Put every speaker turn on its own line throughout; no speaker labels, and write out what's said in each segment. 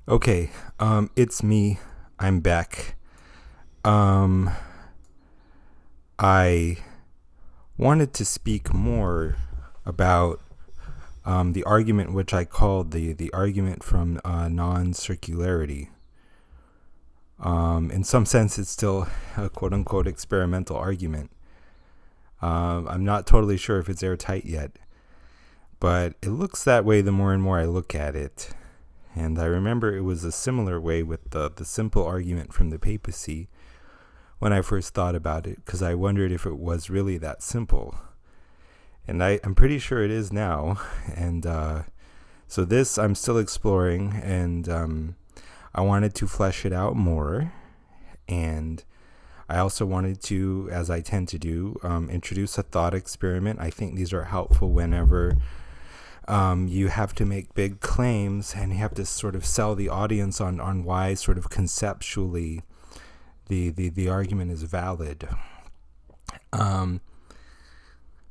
Okay, it's me. I'm back. Um, I wanted to speak more about the argument which I called the argument from non-circularity. In some sense, it's still a quote-unquote experimental argument. I'm not totally sure if it's airtight yet, but it looks that way the more and more I look at it. And I remember it was a similar way with the simple argument from the papacy when I first thought about it, because I wondered if it was really that simple. And I'm pretty sure it is now. And so this I'm still exploring, and I wanted to flesh it out more. And I also wanted to, as I tend to do, introduce a thought experiment. I think these are helpful whenever you have to make big claims and you have to sort of sell the audience on why sort of conceptually the argument is valid.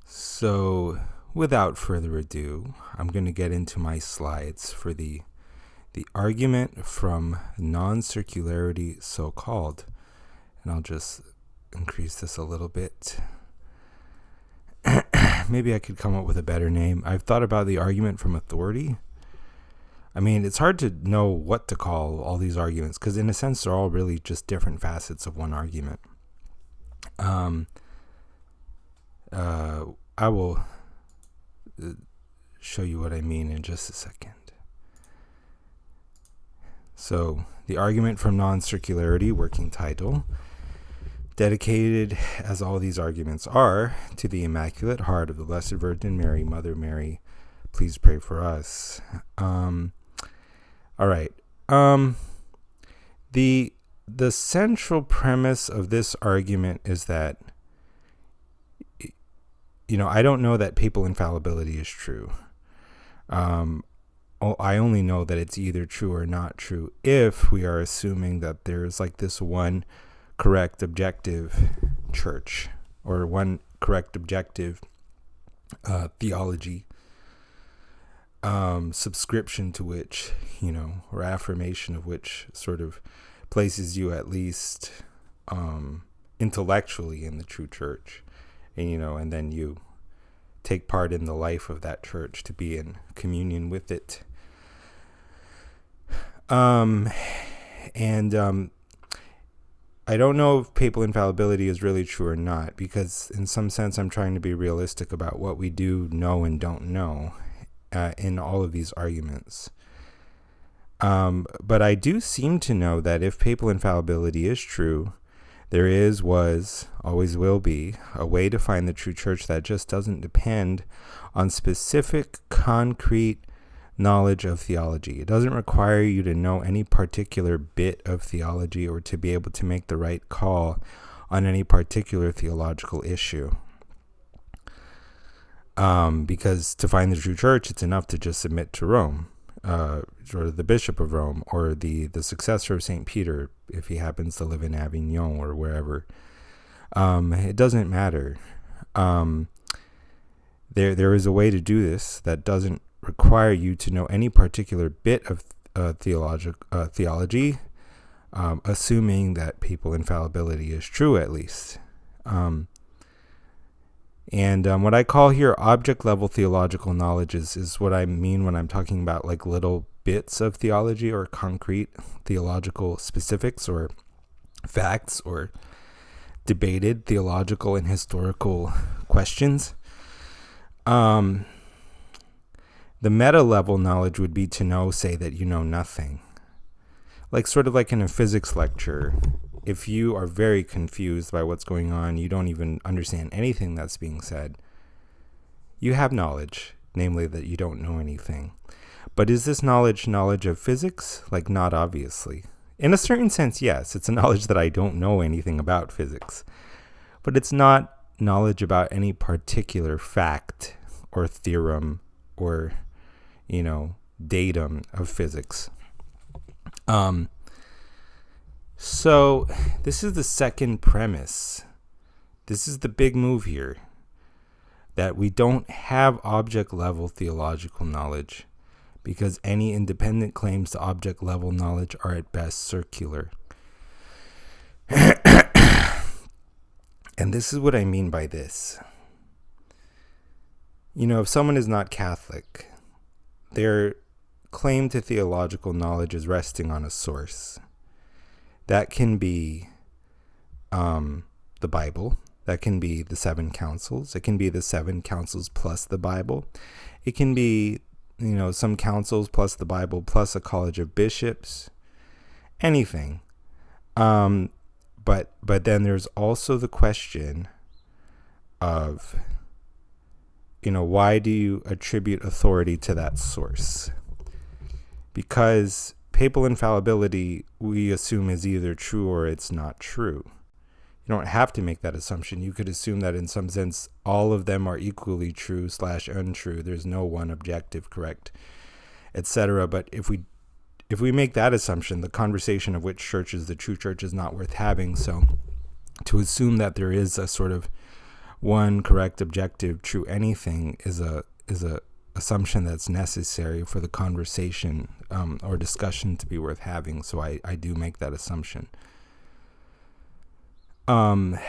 So without further ado, I'm going to get into my slides for the argument from non-circularity, so-called. And I'll just increase this a little bit. Maybe I could come up with a better name. I've thought about the argument from authority. I mean, it's hard to know what to call all these arguments, because in a sense, they're all really just different facets of one argument. I will show you what I mean in just a second. So, the argument from non-circularity, working title, dedicated, as all these arguments are, to the Immaculate Heart of the Blessed Virgin Mary, Mother Mary. Please pray for us. All right. The central premise of this argument is that, I don't know that papal infallibility is true. I only know that it's either true or not true if we are assuming that there's like this one correct objective church, or one correct objective theology, subscription to which, or affirmation of which sort of places you at least intellectually in the true church, and then you take part in the life of that church to be in communion with it. I don't know if papal infallibility is really true or not, because in some sense I'm trying to be realistic about what we do know and don't know in all of these arguments. But I do seem to know that if papal infallibility is true, there is, was, always will be, a way to find the true church that just doesn't depend on specific, concrete knowledge of theology. It doesn't require you to know any particular bit of theology or to be able to make the right call on any particular theological issue. Because to find the true church, it's enough to just submit to Rome, or the Bishop of Rome, or the successor of St. Peter, if he happens to live in Avignon or wherever. It doesn't matter. There is a way to do this that doesn't require you to know any particular bit of theology, assuming that papal infallibility is true, at least. What I call here object-level theological knowledge is what I mean when I'm talking about like little bits of theology or concrete theological specifics or facts or debated theological and historical questions. The meta-level knowledge would be to know, say, that you know nothing. Like sort of like in a physics lecture, if you are very confused by what's going on, you don't even understand anything that's being said, you have knowledge, namely that you don't know anything. But is this knowledge of physics? Like, not obviously. In a certain sense, yes, it's a knowledge that I don't know anything about physics. But it's not knowledge about any particular fact or theorem or, datum of physics. So this is the second premise. This is the big move here, that we don't have object level theological knowledge because any independent claims to object level knowledge are at best circular. And this is what I mean by this. If someone is not Catholic, their claim to theological knowledge is resting on a source. That can be the Bible. That can be the 7 councils. It can be the 7 councils plus the Bible. It can be, some councils plus the Bible plus a college of bishops. Anything. But then there's also the question of, why do you attribute authority to that source? Because papal infallibility, we assume, is either true or it's not true. You don't have to make that assumption. You could assume that in some sense all of them are equally true / untrue. There's no one objective correct, etc. But if we make that assumption, the conversation of which church is the true church is not worth having. So to assume that there is a sort of one correct, objective, true anything is a assumption that's necessary for the conversation or discussion to be worth having. So I do make that assumption. Either,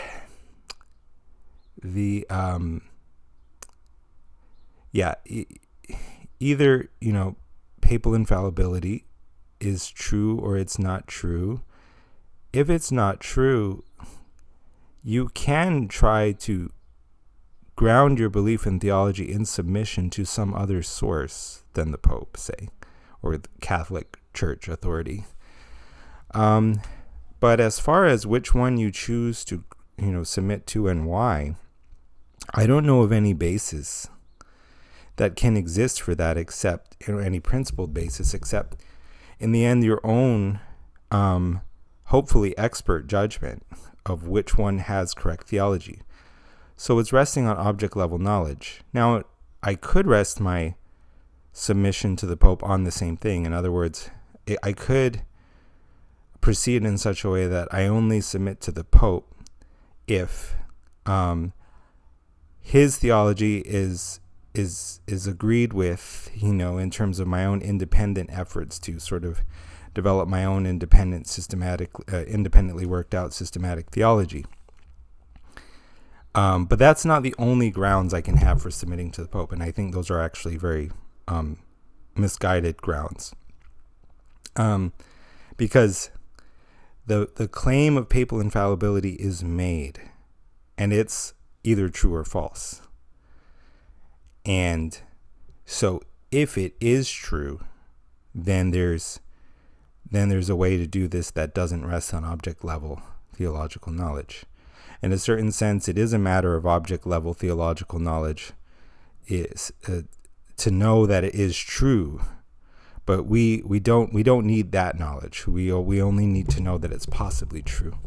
papal infallibility is true or it's not true. If it's not true, you can try to ground your belief in theology in submission to some other source than the Pope, say, or the Catholic Church authority. But as far as which one you choose to, submit to and why, I don't know of any basis that can exist for that, except any principled basis, except in the end your own, hopefully expert judgment of which one has correct theology. So it's resting on object level knowledge. Now, I could rest my submission to the Pope on the same thing. In other words, I could proceed in such a way that I only submit to the Pope if his theology is agreed with, in terms of my own independent efforts to sort of develop my own independently worked out systematic theology. But that's not the only grounds I can have for submitting to the Pope, and I think those are actually very misguided grounds. Because the claim of papal infallibility is made, and it's either true or false. And so if it is true, then there's a way to do this that doesn't rest on object level theological knowledge. In a certain sense, it is a matter of object level theological knowledge is to know that it is true, but we don't need that knowledge. We only need to know that it's possibly true.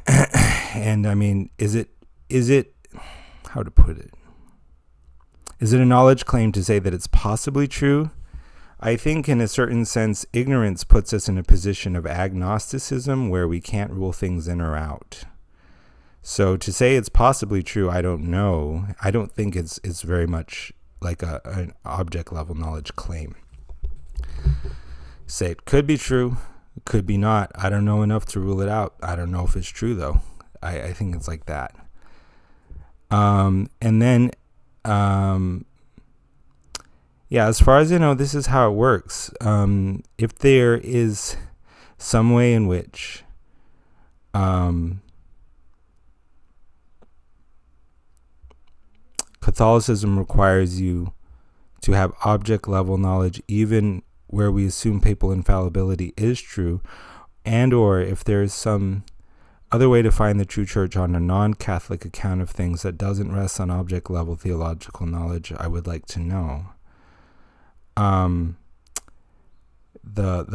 And I mean, is it how to put it? Is it a knowledge claim to say that it's possibly true? I think in a certain sense, ignorance puts us in a position of agnosticism where we can't rule things in or out. So to say it's possibly true, I don't know. I don't think it's very much like an object level knowledge claim. Say it could be true, it could be not. I don't know enough to rule it out. I don't know if it's true though. I think it's like that. And then as far as I know, this is how it works. If there is some way in which Catholicism requires you to have object level knowledge, even where we assume papal infallibility is true, and or if there is some other way to find the true church on a non-Catholic account of things that doesn't rest on object level theological knowledge, I would like to know. The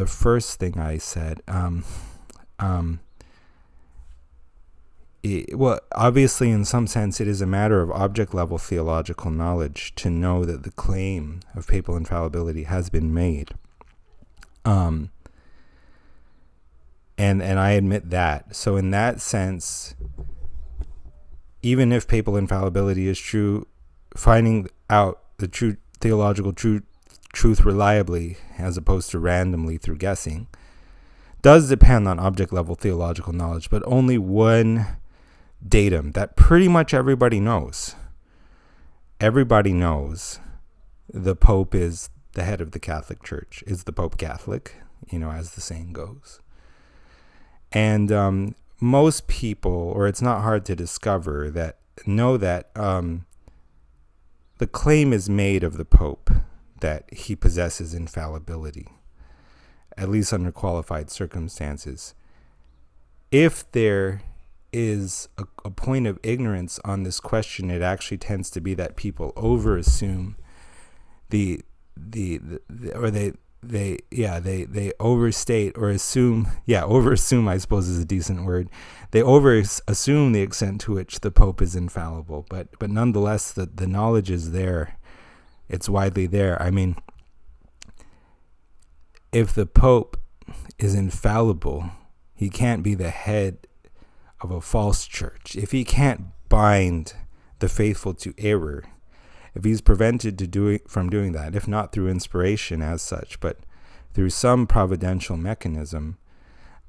first thing I said, obviously in some sense it is a matter of object level theological knowledge to know that the claim of papal infallibility has been made. And I admit that. So in that sense, even if papal infallibility is true, finding out the true theological truth truth reliably as opposed to randomly through guessing does depend on object-level theological knowledge, but only one datum that pretty much everybody knows. Everybody knows the Pope is the head of the Catholic Church. Is the Pope Catholic? As the saying goes. And most people, or it's not hard to discover, that know that the claim is made of the Pope that he possesses infallibility, at least under qualified circumstances. If there is a point of ignorance on this question, it actually tends to be that people overassume they overstate or assume, overassume, I suppose, is a decent word. They overassume the extent to which the Pope is infallible, but nonetheless, the knowledge is there. It's widely there. I mean, if the Pope is infallible, he can't be the head of a false church. If he can't bind the faithful to error, if he's prevented from doing that, if not through inspiration as such, but through some providential mechanism,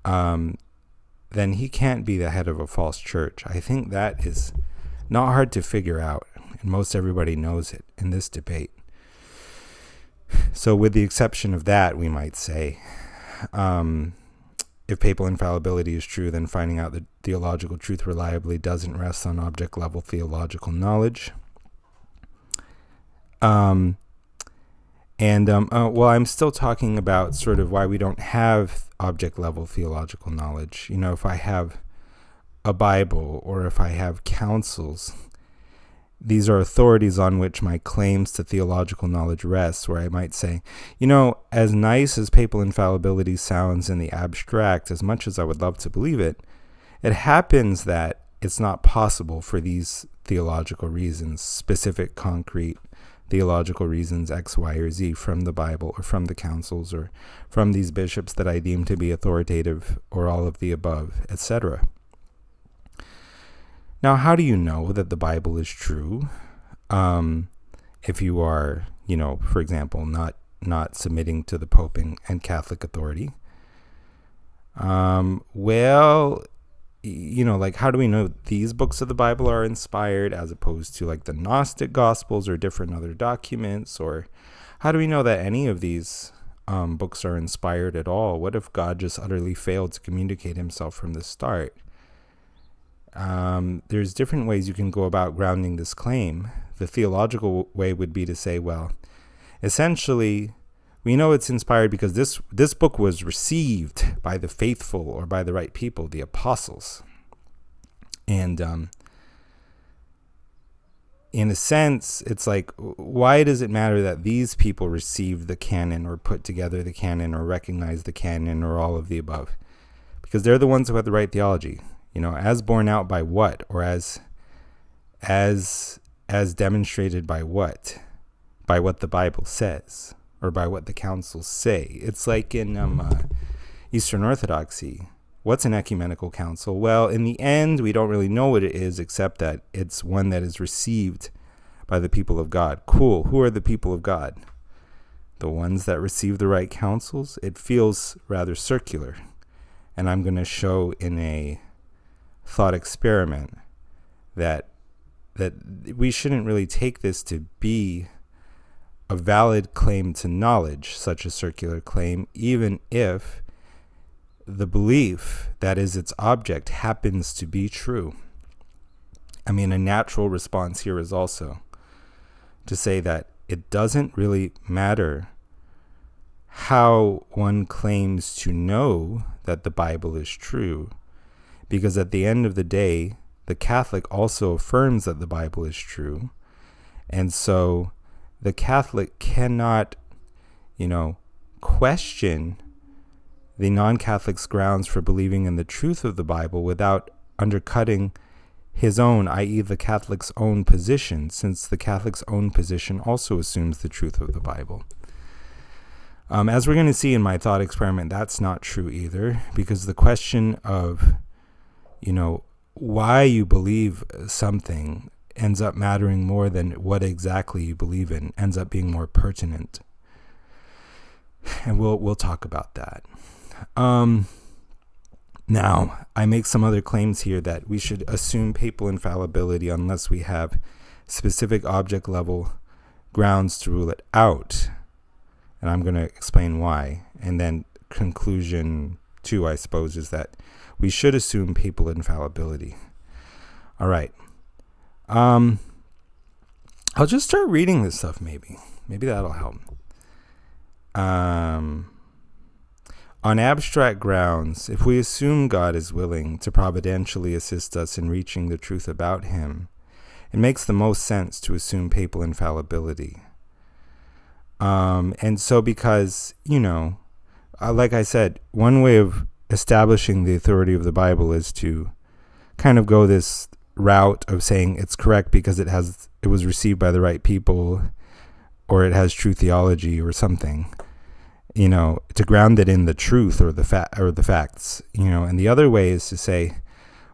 then he can't be the head of a false church. I think that is not hard to figure out, and most everybody knows it in this debate. So with the exception of that, we might say, if papal infallibility is true, then finding out the theological truth reliably doesn't rest on object-level theological knowledge. Well, I'm still talking about sort of why we don't have object-level theological knowledge. If I have a Bible or if I have councils, these are authorities on which my claims to theological knowledge rest, where I might say, as nice as papal infallibility sounds in the abstract, as much as I would love to believe it, it happens that it's not possible for these theological reasons, specific, concrete theological reasons, X, Y, or Z, from the Bible or from the councils or from these bishops that I deem to be authoritative, or all of the above, etc. Now, how do you know that the Bible is true? If you are, for example, not submitting to the Pope and Catholic authority. How do we know these books of the Bible are inspired as opposed to like the Gnostic Gospels or different other documents? Or how do we know that any of these books are inspired at all? What if God just utterly failed to communicate himself from the start? There's different ways you can go about grounding this claim. The theological way would be to say, well, essentially, we know it's inspired because this book was received by the faithful or by the right people, the apostles. And in a sense, it's like, why does it matter that these people received the canon or put together the canon or recognized the canon or all of the above? Because they're the ones who have the right theology. As borne out by what, or as demonstrated by what? By what the Bible says, or by what the councils say. It's like in Eastern Orthodoxy. What's an ecumenical council? Well, in the end, we don't really know what it is, except that it's one that is received by the people of God. Cool. Who are the people of God? The ones that receive the right councils? It feels rather circular. And I'm going to show in a thought experiment that we shouldn't really take this to be a valid claim to knowledge, such a circular claim, even if the belief that is its object happens to be true. I mean, a natural response here is also to say that it doesn't really matter how one claims to know that the Bible is true, because at the end of the day, the Catholic also affirms that the Bible is true. And so the Catholic cannot, question the non-Catholic's grounds for believing in the truth of the Bible without undercutting his own, i.e. the Catholic's own position, since the Catholic's own position also assumes the truth of the Bible. As we're going to see in my thought experiment, that's not true either, because the question of, why you believe something ends up mattering more than what exactly you believe in, ends up being more pertinent. And we'll talk about that. Now, I make some other claims here that we should assume papal infallibility unless we have specific object level grounds to rule it out. And I'm going to explain why. And then conclusion 2, I suppose, is that we should assume papal infallibility. All right. I'll just start reading this stuff, maybe. Maybe that'll help. On abstract grounds, if we assume God is willing to providentially assist us in reaching the truth about him, it makes the most sense to assume papal infallibility. And so because, like I said, one way of establishing the authority of the Bible is to kind of go this route of saying it's correct because it was received by the right people, or it has true theology or something. To ground it in the truth or the facts, and the other way is to say,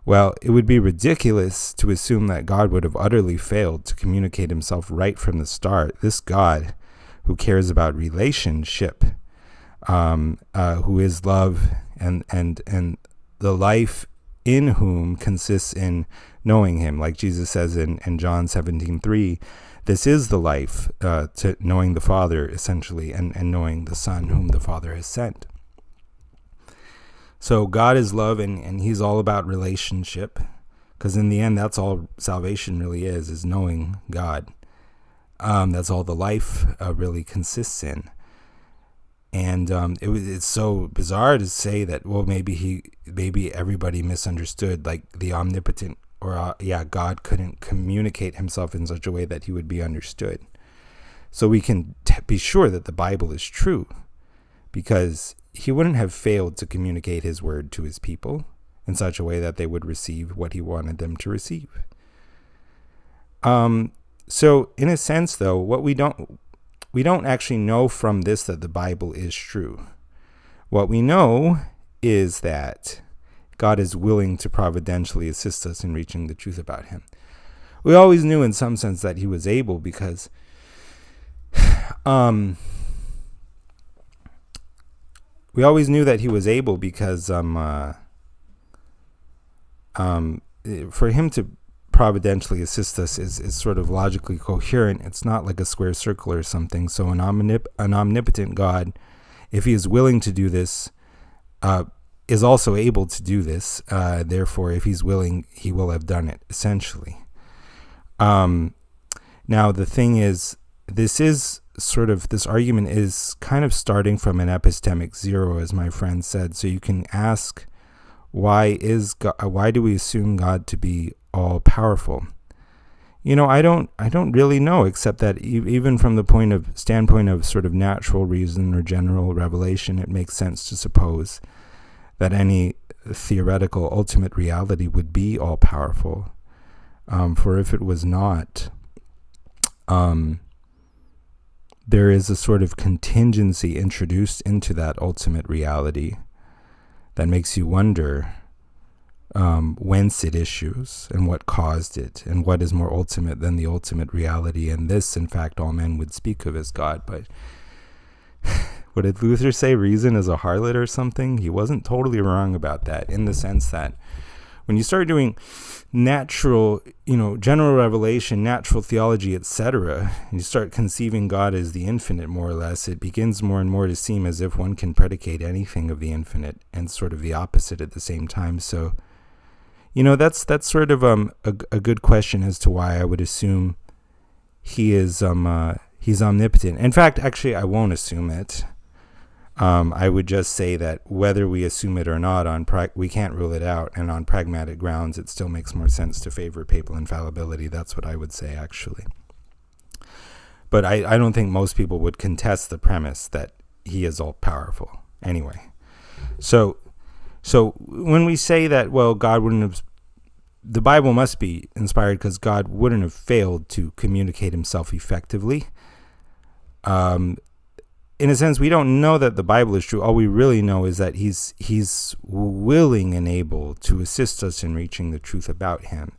well, it would be ridiculous to assume that God would have utterly failed to communicate himself right from the start. This God who cares about relationship, who is love, and the life in whom consists in knowing him, like Jesus says in John 17:3. This is the life, to knowing the Father, essentially, and knowing the Son whom the Father has sent. So God is love, and he's all about relationship, because in the end, that's all salvation really is knowing God. That's all the life really consists in. And it's so bizarre to say that, well, maybe everybody misunderstood, like the omnipotent, or God couldn't communicate himself in such a way that he would be understood. So we can be sure that the Bible is true, because he wouldn't have failed to communicate his word to his people in such a way that they would receive what he wanted them to receive. So in a sense, though, what we don't actually know from this that the Bible is true. What we know is that God is willing to providentially assist us in reaching the truth about him. We always knew in some sense that he was able, because for him to providentially assist us is sort of logically coherent. It's not like a square circle or something. So an omnipotent God, if he is willing to do this, is also able to do this. Therefore, if he's willing, he will have done it, essentially. Now, the thing is, this argument is kind of starting from an epistemic zero, as my friend said. So you can ask, why do we assume God to be all powerful? I don't really know, except that even from the standpoint of sort of natural reason or general revelation, it makes sense to suppose that any theoretical ultimate reality would be all powerful. For if it was not, there is a sort of contingency introduced into that ultimate reality that makes you wonder whence it issues and what caused it and what is more ultimate than the ultimate reality. And this, in fact, all men would speak of as God. But what did Luther say? Reason is a harlot or something? He wasn't totally wrong about that, in the sense that when you start doing natural, general revelation, natural theology, etc., and you start conceiving God as the infinite, more or less, it begins more and more to seem as if one can predicate anything of the infinite and sort of the opposite at the same time. So, that's sort of a good question as to why I would assume he is he's omnipotent. In fact, actually, I won't assume it. I would just say that whether we assume it or not, we can't rule it out, and on pragmatic grounds, it still makes more sense to favor papal infallibility. That's what I would say, actually. But I don't think most people would contest the premise that he is all-powerful. Anyway, so when we say that, well, the Bible must be inspired because God wouldn't have failed to communicate himself effectively. In a sense, we don't know that the Bible is true. All we really know is that he's willing and able to assist us in reaching the truth about him.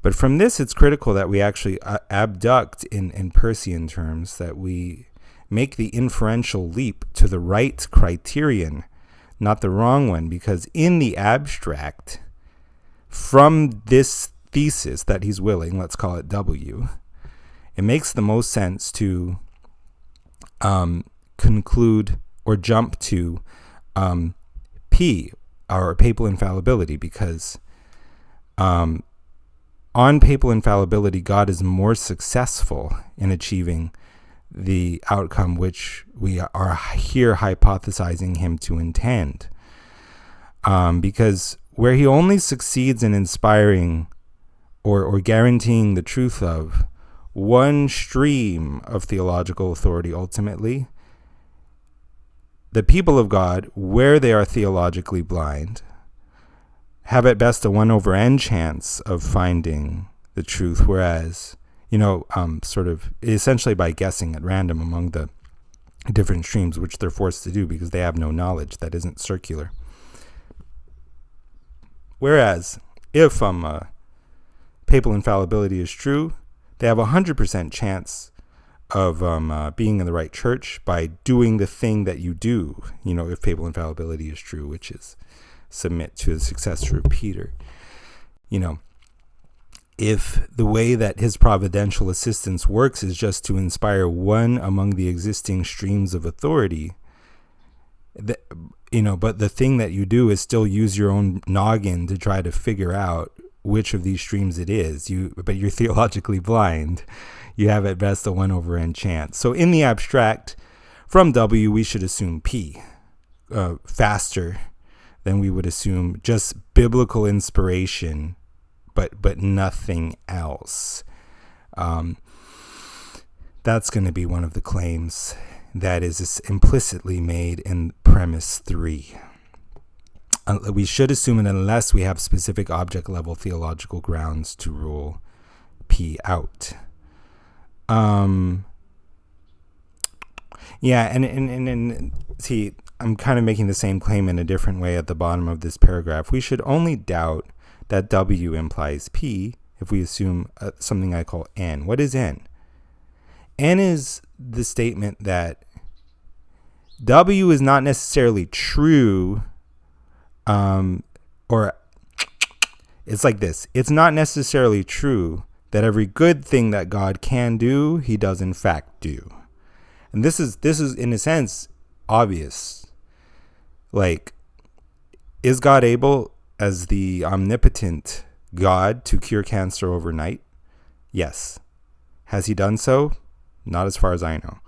But from this, it's critical that we actually abduct, in Persian terms, that we make the inferential leap to the right criterion, not the wrong one, because in the abstract, from this thesis that he's willing, let's call it W, it makes the most sense to conclude or jump to P, or papal infallibility, because on papal infallibility, God is more successful in achieving the outcome which we are here hypothesizing him to intend. Because where he only succeeds in inspiring or guaranteeing the truth of one stream of theological authority ultimately, the people of God, where they are theologically blind, have at best a 1/n chance of finding the truth, whereas, sort of essentially by guessing at random among the different streams, which they're forced to do because they have no knowledge that isn't circular. Whereas, if papal infallibility is true, they have 100% chance of being in the right church by doing the thing that you do, if papal infallibility is true, which is submit to the successor of Peter. If the way that his providential assistance works is just to inspire one among the existing streams of authority, but the thing that you do is still use your own noggin to try to figure out which of these streams it is. But you're theologically blind. You have at best a 1/n chance. So in the abstract, from W, we should assume P faster than we would assume just biblical inspiration, but nothing else. That's going to be one of the claims that is implicitly made in premise 3. We should assume it unless we have specific object level theological grounds to rule P out. And see, I'm kind of making the same claim in a different way at the bottom of this paragraph. We should only doubt that W implies P if we assume something I call N. What is N? N is the statement that W is not necessarily true, or it's like this. It's not necessarily true that every good thing that God can do, he does in fact do. And this is in a sense obvious. Like, is God able, as the omnipotent God, to cure cancer overnight? Yes. Has he done so? Not as far as I know.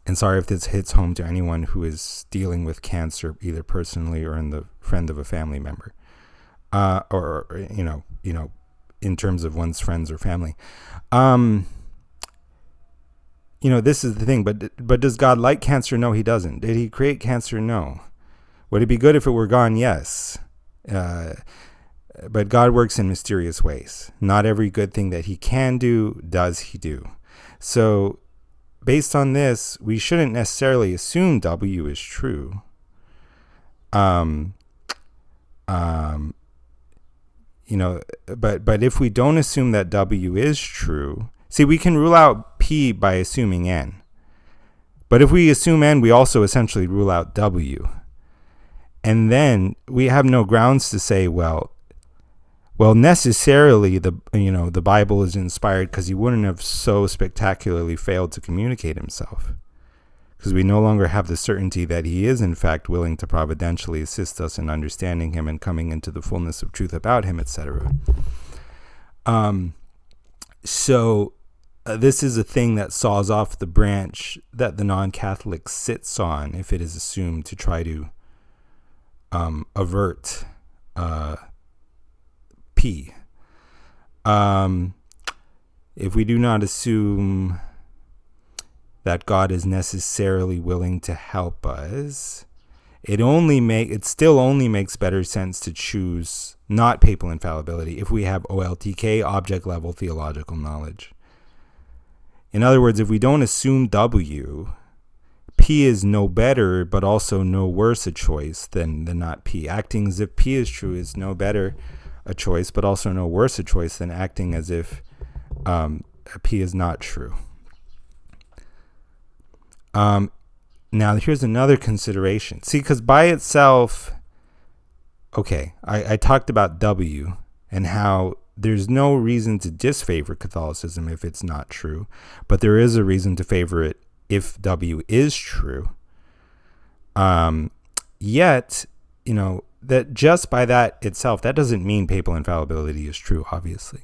And sorry if this hits home to anyone who is dealing with cancer, either personally or in the friend of a family member, or in terms of one's friends or family. This is the thing. But does God like cancer? No, he doesn't. Did he create cancer? No. Would it be good if it were gone? Yes. But God works in mysterious ways. Not every good thing that he can do does he do. So, based on this, we shouldn't necessarily assume W is true. But if we don't assume that W is true, see, we can rule out P by assuming N. But if we assume N, we also essentially rule out W. And then we have no grounds to say, well, necessarily the Bible is inspired, because he wouldn't have so spectacularly failed to communicate himself, because we no longer have the certainty that he is in fact willing to providentially assist us in understanding him and coming into the fullness of truth about him, etc. This is a thing that saws off the branch that the non-Catholic sits on if it is assumed to try to avert P. If we do not assume that God is necessarily willing to help us, it still only makes better sense to choose not papal infallibility if we have OLTK, object level theological knowledge. In other words, if we don't assume W, P is no better but also no worse a choice than not P. Acting as if P is true is no better a choice but also no worse a choice than acting as if P is not true. Now, here's another consideration. See, because by itself, okay, I talked about W and how there's no reason to disfavor Catholicism if it's not true, but there is a reason to favor it if W is true. Yet, that just by that itself, that doesn't mean papal infallibility is true, obviously.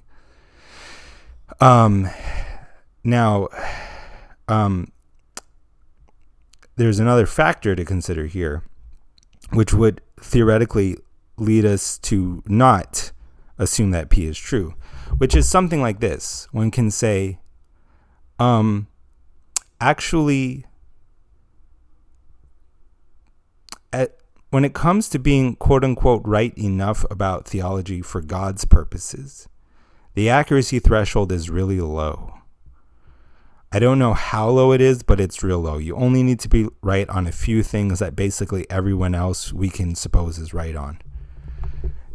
Now, there's another factor to consider here, which would theoretically lead us to not assume that P is true, which is something like this. One can say, actually, when it comes to being quote unquote right enough about theology for God's purposes, the accuracy threshold is really low. I don't know how low it is, but it's real low. You only need to be right on a few things that basically everyone else we can suppose is right on.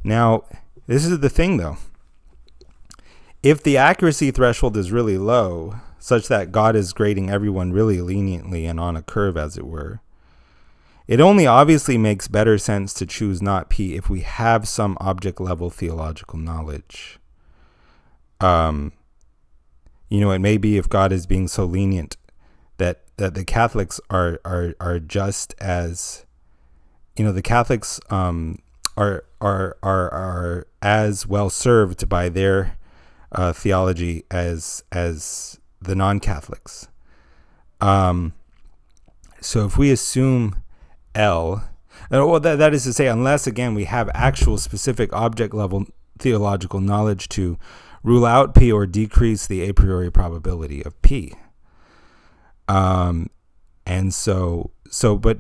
Now, this is the thing though. If the accuracy threshold is really low, such that God is grading everyone really leniently and on a curve, as it were, it only obviously makes better sense to choose not P if we have some object level theological knowledge. It may be if God is being so lenient that the Catholics are just as, the Catholics are as well served by their theology as the non-Catholics. So if we assume L, that is to say, unless again we have actual specific object level theological knowledge to rule out P or decrease the a priori probability of P. But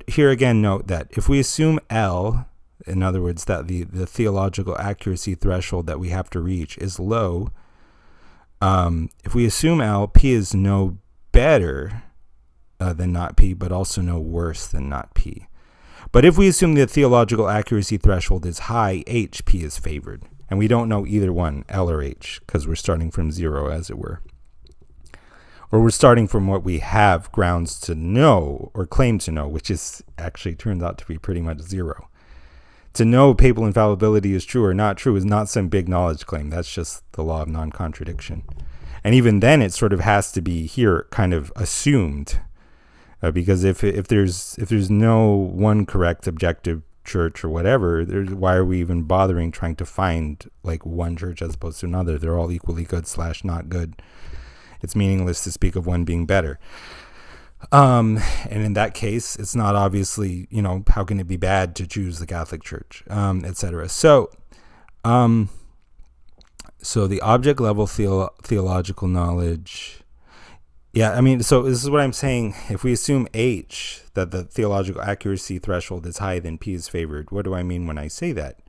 here again, note that if we assume L, in other words, that the theological accuracy threshold that we have to reach is low, if we assume L, P is no better than not P, but also no worse than not P. But if we assume the theological accuracy threshold is high, H, P is favored. And we don't know either one, L or H, because we're starting from zero, as it were. Or we're starting from what we have grounds to know or claim to know, which is actually turns out to be pretty much zero. To know papal infallibility is true or not true is not some big knowledge claim. That's just the law of non-contradiction. And even then, it sort of has to be here kind of assumed, because if there's no one correct objective church or whatever, why are we even bothering trying to find like one church as opposed to another? They're all equally good / not good. It's meaningless to speak of one being better. And in that case, it's not obviously, how can it be bad to choose the Catholic Church, etc. So the object level theological knowledge. Yeah, so this is what I'm saying. If we assume H, that the theological accuracy threshold is high, then P is favored. What do I mean when I say that?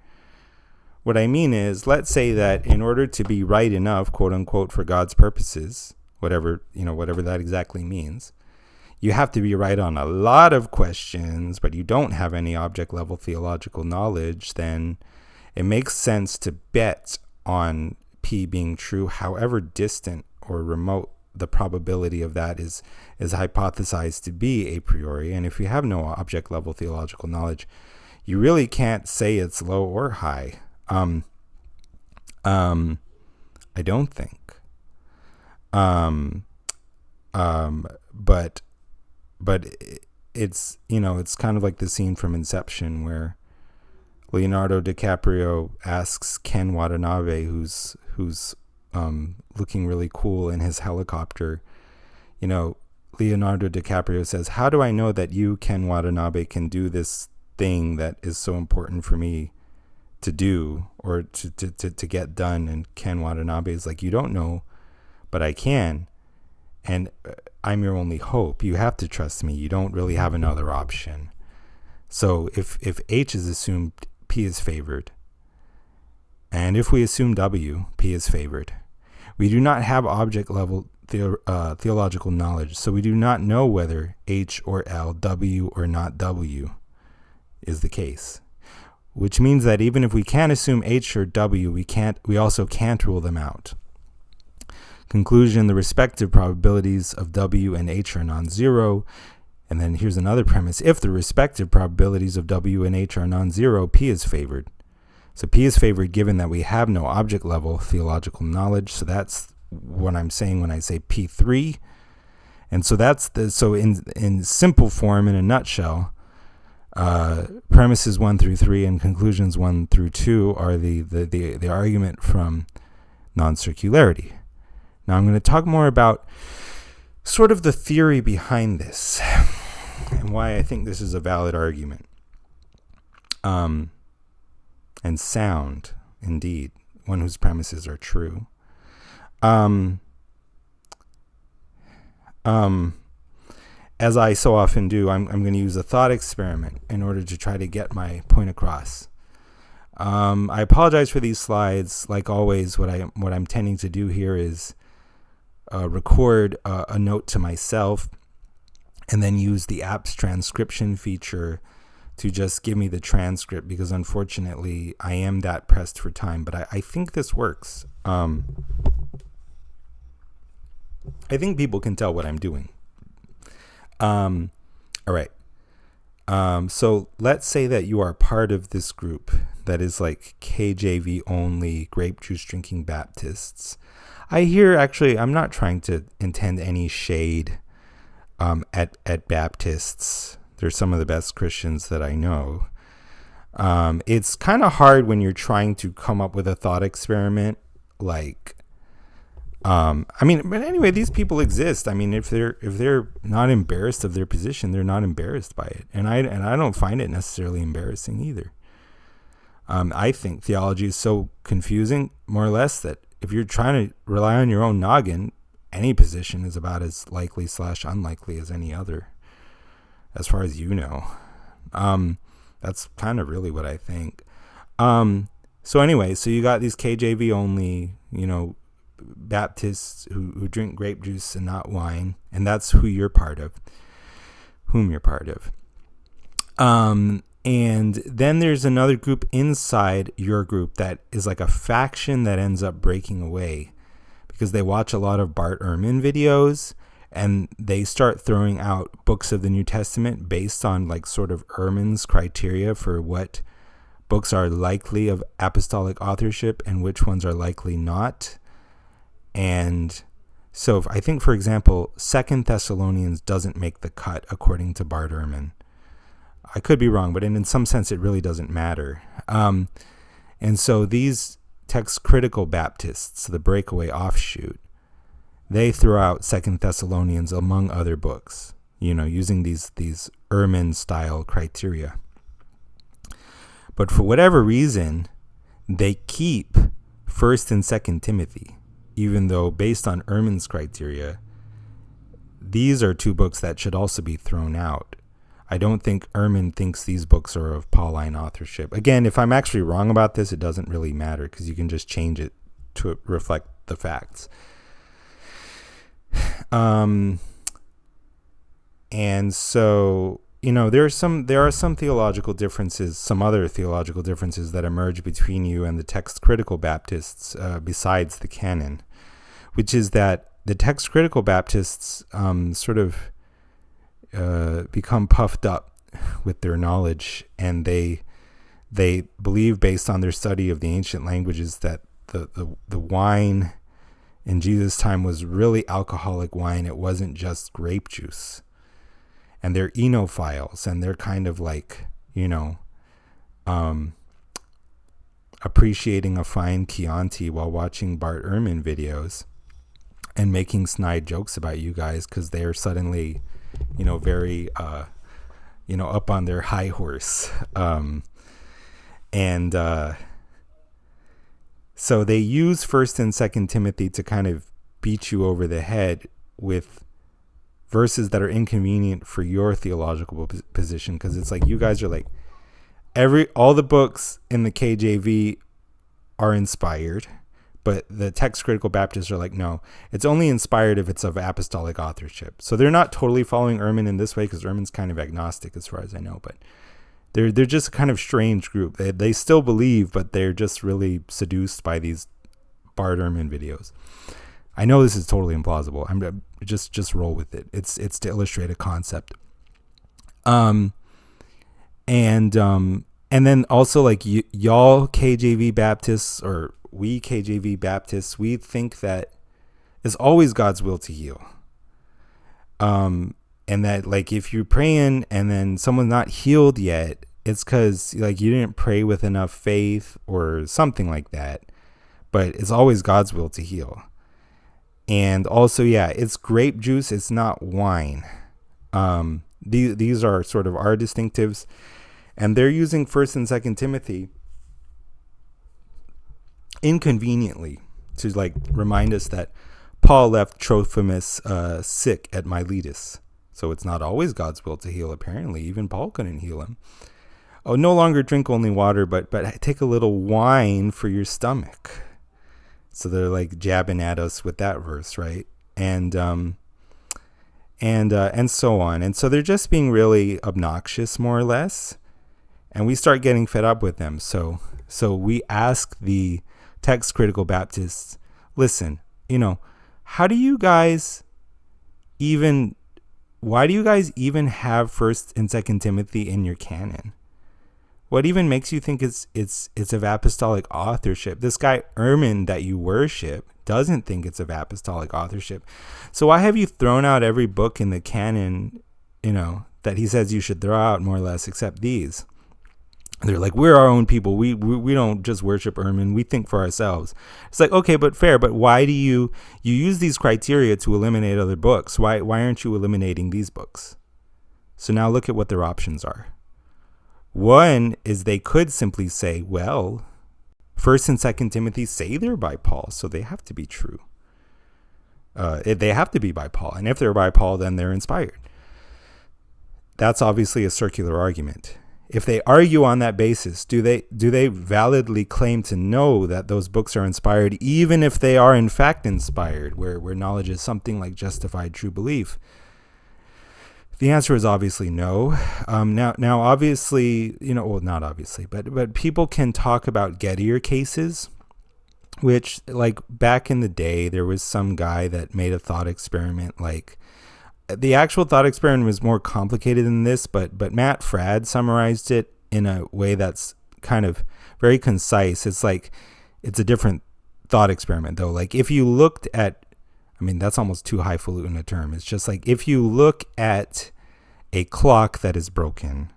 What I mean is, let's say that in order to be right enough, quote unquote, for God's purposes, whatever that exactly means, you have to be right on a lot of questions, but you don't have any object level theological knowledge, then it makes sense to bet on P being true, however distant or remote the probability of that is hypothesized to be a priori. And if you have no object level theological knowledge, you really can't say it's low or high. I don't think. But it's, it's kind of like the scene from Inception where Leonardo DiCaprio asks Ken Watanabe, who's looking really cool in his helicopter. Leonardo DiCaprio says, "How do I know that you, Ken Watanabe, can do this thing that is so important for me to do or to get done?" And Ken Watanabe is like, "You don't know, but I can. And I'm your only hope. You have to trust me. You don't really have another option." So if H is assumed, P is favored. And if we assume W, P is favored. We do not have object level theological knowledge, so we do not know whether H or L, W or not W is the case. Which means that even if we can't assume H or W, we also can't rule them out. Conclusion: the respective probabilities of W and H are non-zero. And then here's another premise. If the respective probabilities of W and H are non-zero, P is favored. So P is favored given that we have no object level theological knowledge. So that's what I'm saying when I say P3. And so so in simple form, in a nutshell, premises 1 through 3 and conclusions 1 through 2 are the argument from non-circularity. Now I'm going to talk more about sort of the theory behind this and why I think this is a valid argument. And sound, indeed, one whose premises are true. As I so often do, I'm going to use a thought experiment in order to try to get my point across. I apologize for these slides. Like always, what I'm tending to do here is record a note to myself and then use the app's transcription feature to just give me the transcript, because unfortunately I am that pressed for time. But I think this works. I think people can tell what I'm doing. All right. So let's say that you are part of this group that is like KJV only, grape juice drinking Baptists. I hear, actually, I'm not trying to intend any shade at Baptists. They're some of the best Christians that I know. It's kind of hard when you're trying to come up with a thought experiment. But anyway, these people exist. I mean, if they're not embarrassed of their position, they're not embarrassed by it. And I don't find it necessarily embarrassing either. I think theology is so confusing, more or less, that if you're trying to rely on your own noggin, any position is about as likely / unlikely as any other, as far as you know. That's kind of really what I think. So anyway, so you got these KJV only, Baptists who drink grape juice and not wine, and that's whom you're part of. And then there's another group inside your group that is like a faction that ends up breaking away because they watch a lot of Bart Ehrman videos, and they start throwing out books of the New Testament based on like sort of Ehrman's criteria for what books are likely of apostolic authorship and which ones are likely not. And so I think, for example, 2 Thessalonians doesn't make the cut according to Bart Ehrman. I could be wrong, but in some sense it really doesn't matter. And so these text-critical Baptists, the breakaway offshoot, they throw out 2 Thessalonians among other books, using these Ehrman-style criteria. But for whatever reason, they keep 1st and 2nd Timothy, even though based on Ehrman's criteria, these are two books that should also be thrown out. I don't think Ehrman thinks these books are of Pauline authorship. Again, if I'm actually wrong about this, it doesn't really matter because you can just change it to reflect the facts. And so, there are some theological differences, some other theological differences that emerge between you and the text-critical Baptists besides the canon, which is that the text-critical Baptists become puffed up with their knowledge, and they believe, based on their study of the ancient languages, that the wine in Jesus' time was really alcoholic wine. It wasn't just grape juice. And they're enophiles, and they're kind of like, appreciating a fine Chianti while watching Bart Ehrman videos and making snide jokes about you guys because they're suddenly, very, up on their high horse. So they use 1st and 2nd Timothy to kind of beat you over the head with verses that are inconvenient for your theological position, because it's like you guys are like, all the books in the KJV are inspired, but the text critical Baptists are like, no, it's only inspired if it's of apostolic authorship. So they're not totally following Ehrman in this way, because Ehrman's kind of agnostic as far as I know, but they're just a kind of strange group. They still believe, but they're just really seduced by these Bart Ehrman videos. I know this is totally implausible. I'm just roll with it. It's to illustrate a concept. Um, and then also like y'all KJV Baptists, or we KJV Baptists, we think that it's always God's will to heal. And that like if you're praying and then someone's not healed yet, it's because like you didn't pray with enough faith or something like that. But it's always God's will to heal. And also, yeah, it's grape juice. It's not wine. These are sort of our distinctives. And they're using 1st and 2nd Timothy inconveniently to like remind us that Paul left Trophimus sick at Miletus. So it's not always God's will to heal, apparently. Even Paul couldn't heal him. Oh, no longer drink only water, but take a little wine for your stomach. So they're like jabbing at us with that verse, right? And so on. And so they're just being really obnoxious, more or less. And we start getting fed up with them. So we ask the text critical Baptists, listen, why do you guys even have 1st and 2nd Timothy in your canon? What even makes you think it's of apostolic authorship? This guy Ehrman that you worship doesn't think it's of apostolic authorship. So why have you thrown out every book in the canon, that he says you should throw out, more or less, except these? They're like, we're our own people. We don't just worship Ehrman. We think for ourselves. It's like, okay, but fair. But why do you use these criteria to eliminate other books? Why aren't you eliminating these books? So now look at what their options are. One is they could simply say, well, 1st and 2nd Timothy say they're by Paul, so they have to be true. They have to be by Paul. And if they're by Paul, then they're inspired. That's obviously a circular argument. If they argue on that basis, do they validly claim to know that those books are inspired, even if they are in fact inspired, where knowledge is something like justified true belief? The answer is obviously no. Now, obviously, not obviously, but people can talk about Gettier cases, which, like, back in the day, there was some guy that made a thought experiment. Like, the actual thought experiment was more complicated than this, but Matt Fradd summarized it in a way that's kind of very concise. It's like, it's a different thought experiment, though. Like, if you looked at, that's almost too highfalutin a term. It's just like, if you look at a clock that is broken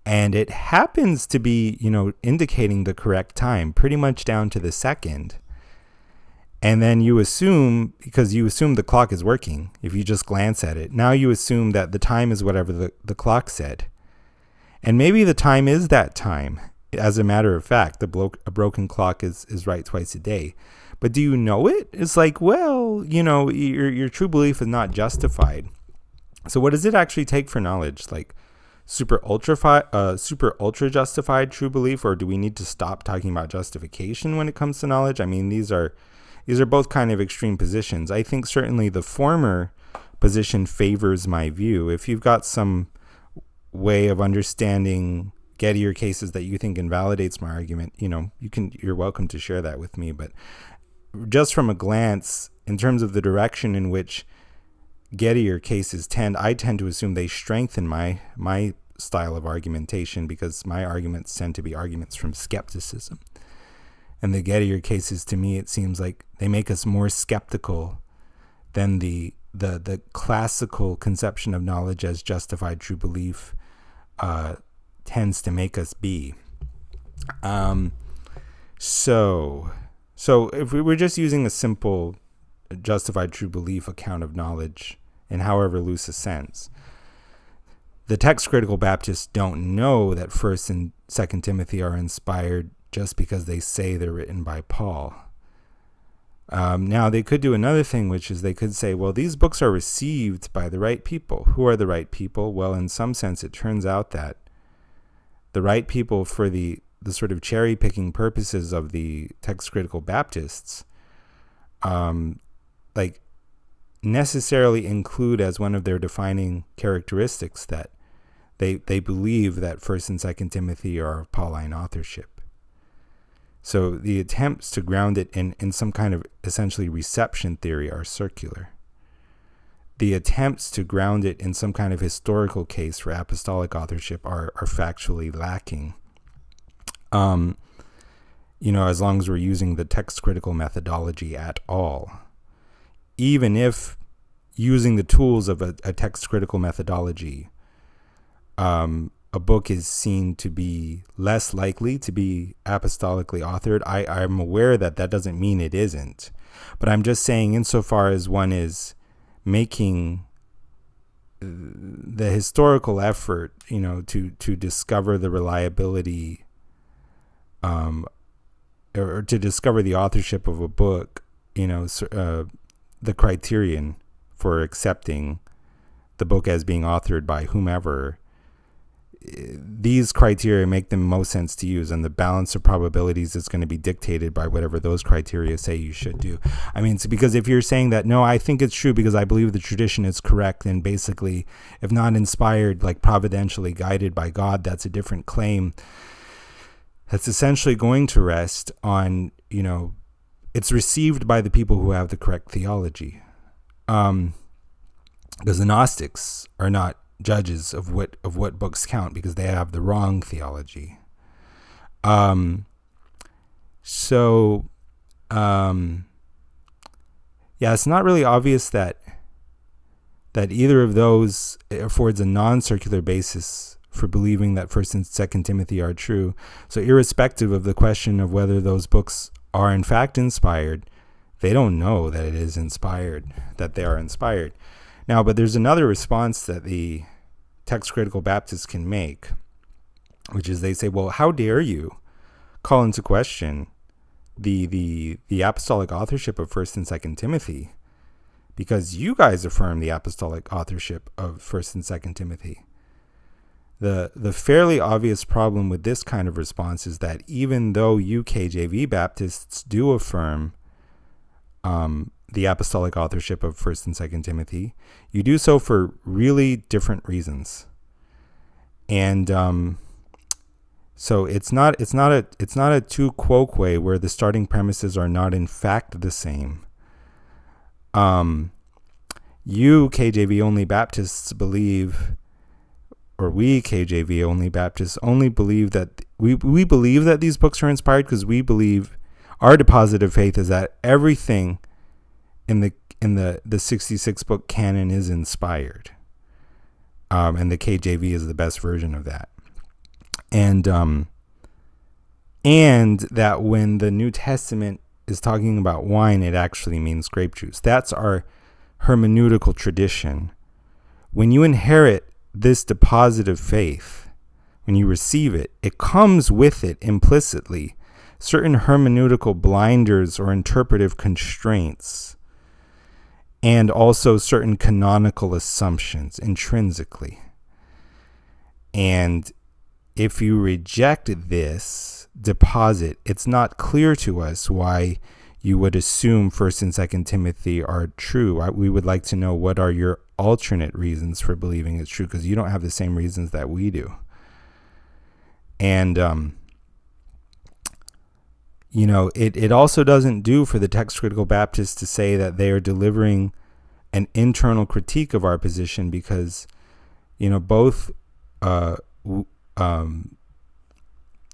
and it happens to be, indicating the correct time, pretty much down to the second, and then you assume, because you assume the clock is working, if you just glance at it, now you assume that the time is whatever the clock said. And maybe the time is that time. As a matter of fact, a broken clock is right twice a day. But do you know it? It's like, well, your true belief is not justified. So what does it actually take for knowledge? Like super ultra justified true belief, or do we need to stop talking about justification when it comes to knowledge? These are both kind of extreme positions. I think certainly the former position favors my view. If you've got some way of understanding Gettier cases that you think invalidates my argument, you're welcome to share that with me. But just from a glance, in terms of the direction in which Gettier cases I tend to assume they strengthen my style of argumentation, because my arguments tend to be arguments from skepticism. And the Gettier cases, to me, it seems like they make us more skeptical than the classical conception of knowledge as justified true belief tends to make us be. So if we were just using a simple justified true belief account of knowledge in however loose a sense, the text critical Baptists don't know that 1st and 2nd Timothy are inspired just because they say they're written by Paul. Now, they could do another thing, which is they could say, well, these books are received by the right people. Who are the right people? Well, in some sense, it turns out that the right people, for the sort of cherry-picking purposes of the text critical Baptists, necessarily include as one of their defining characteristics that they believe that 1st and 2nd Timothy are of Pauline authorship. So the attempts to ground it in some kind of essentially reception theory are circular. the attempts to ground it in some kind of historical case for apostolic authorship are factually lacking. As long as we're using the text critical methodology at all. Even if using the tools of a text critical methodology, a book is seen to be less likely to be apostolically authored, I'm aware that doesn't mean it isn't. But I'm just saying, insofar as one is making the historical effort, to discover the reliability, or to discover the authorship of a book, the criterion for accepting the book as being authored by whomever, these criteria make the most sense to use, and the balance of probabilities is going to be dictated by whatever those criteria say you should do. I mean, it's because if you're saying that, no, I think it's true because I believe the tradition is correct, then basically, if not inspired, like providentially guided by God, that's a different claim. That's essentially going to rest on, it's received by the people who have the correct theology. Because the Gnostics are not judges of what books count because they have the wrong theology. It's not really obvious that either of those affords a non-circular basis for believing that 1st and 2nd Timothy are true. So irrespective of the question of whether those books are in fact inspired, they don't know that it is inspired, that they are inspired. Now, but there's another response that the text critical Baptists can make, which is they say, well, how dare you call into question the apostolic authorship of 1st and 2nd Timothy, because you guys affirm the apostolic authorship of 1st and 2nd Timothy. The fairly obvious problem with this kind of response is that even though you KJV Baptists do affirm the apostolic authorship of 1st and 2nd Timothy, you do so for really different reasons. And so it's not a tu quoque where the starting premises are not in fact the same. You KJV only Baptists believe, or we KJV only Baptists only believe that we believe that these books are inspired because we believe our deposit of faith is that everything in the 66 book canon is inspired, and the KJV is the best version of that, and that when the New Testament is talking about wine, it actually means grape juice. That's our hermeneutical tradition. When you inherit this deposit of faith, when you receive it, it comes with it implicitly certain hermeneutical blinders or interpretive constraints, and also certain canonical assumptions intrinsically. And if you reject this deposit, it's not clear to us why you would assume 1st and 2nd Timothy are true. We would like to know, what are your alternate reasons for believing it's true, because you don't have the same reasons that we do. And it also doesn't do for the text critical Baptists to say that they are delivering an internal critique of our position, because both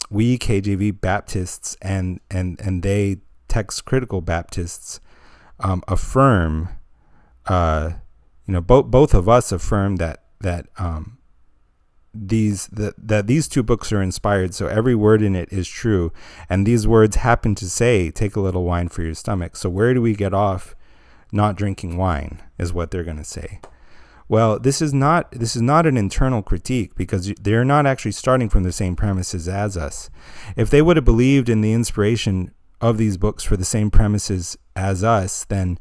we KJV Baptists and they text critical Baptists affirm, both of us affirm that these two books are inspired, so every word in it is true, and these words happen to say, take a little wine for your stomach. So where do we get off not drinking wine, is what they're going to say. Well, this is not an internal critique, because they're not actually starting from the same premises as us. If they would have believed in the inspiration of these books for the same premises as us, then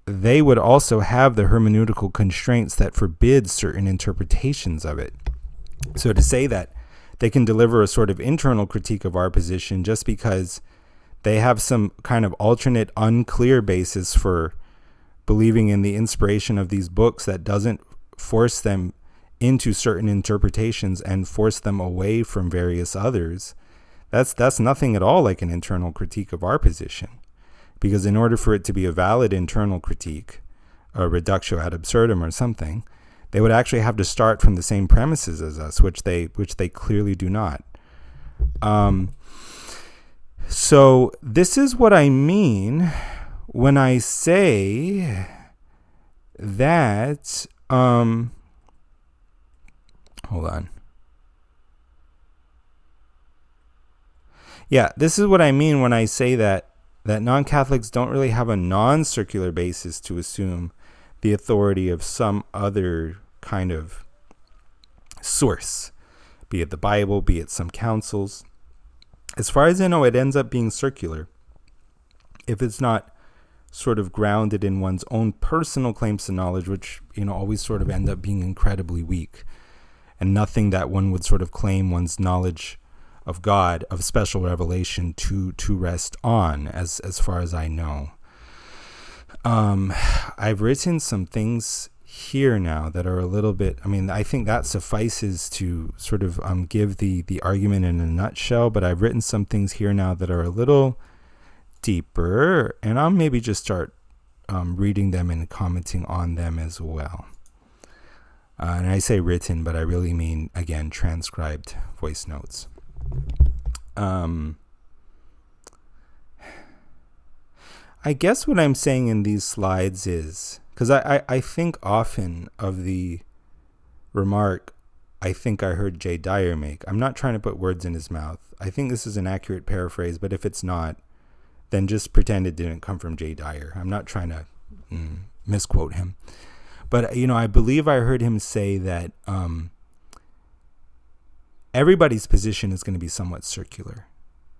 they would also have the hermeneutical constraints that forbid certain interpretations of it. So to say that they can deliver a sort of internal critique of our position just because they have some kind of alternate, unclear basis for believing in the inspiration of these books that doesn't force them into certain interpretations and force them away from various others, that's nothing at all like an internal critique of our position. Because in order for it to be a valid internal critique a reductio ad absurdum or something, they would actually have to start from the same premises as us, which they clearly do not. So this is what I mean when I say that, hold on. Yeah, this is what I mean when I say that non-Catholics don't really have a non-circular basis to assume the authority of some other kind of source, be it the Bible, be it some councils. As far as I know, it ends up being circular if it's not sort of grounded in one's own personal claims to knowledge, which, always sort of end up being incredibly weak, and nothing that one would sort of claim one's knowledge of God, of special revelation to rest on, as far as I know. I've written some things here now that are a little bit, I think that suffices to sort of give the argument in a nutshell, but I've written some things here now that are a little deeper, and I'll maybe just start reading them and commenting on them as well. And I say written, but I really mean, again, transcribed voice notes. I guess what I'm saying in these slides is, because I think often of the remark I think I heard Jay Dyer make. I'm not trying to put words in his mouth. I think this is an accurate paraphrase, but if it's not, then just pretend it didn't come from Jay Dyer. I'm not trying to misquote him. But, I believe I heard him say that everybody's position is going to be somewhat circular,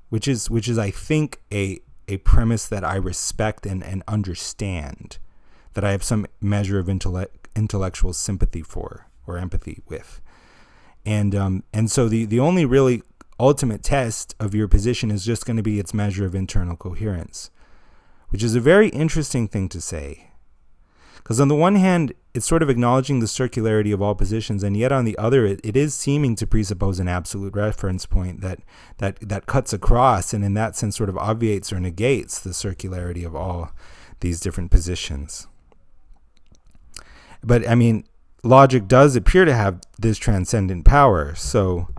which is I think a premise that I respect and understand, that I have some measure of intellectual sympathy for or empathy with. And so the only really ultimate test of your position is just going to be its measure of internal coherence, which is a very interesting thing to say. Because on the one hand, it's sort of acknowledging the circularity of all positions, and yet on the other, it is seeming to presuppose an absolute reference point that cuts across, and in that sense sort of obviates or negates the circularity of all these different positions. But logic does appear to have this transcendent power, so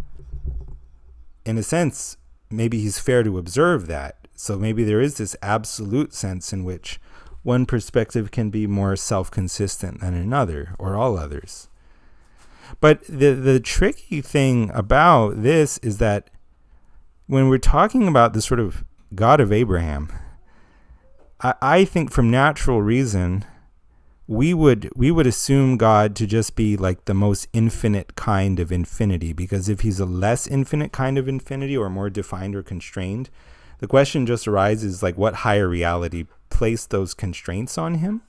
in a sense, maybe he's fair to observe that. So maybe there is this absolute sense in which one perspective can be more self-consistent than another, or all others. But the tricky thing about this is that when we're talking about the sort of God of Abraham, I think from natural reason, we would assume God to just be like the most infinite kind of infinity, because if he's a less infinite kind of infinity or more defined or constrained, the question just arises, like, what higher reality placed those constraints on him?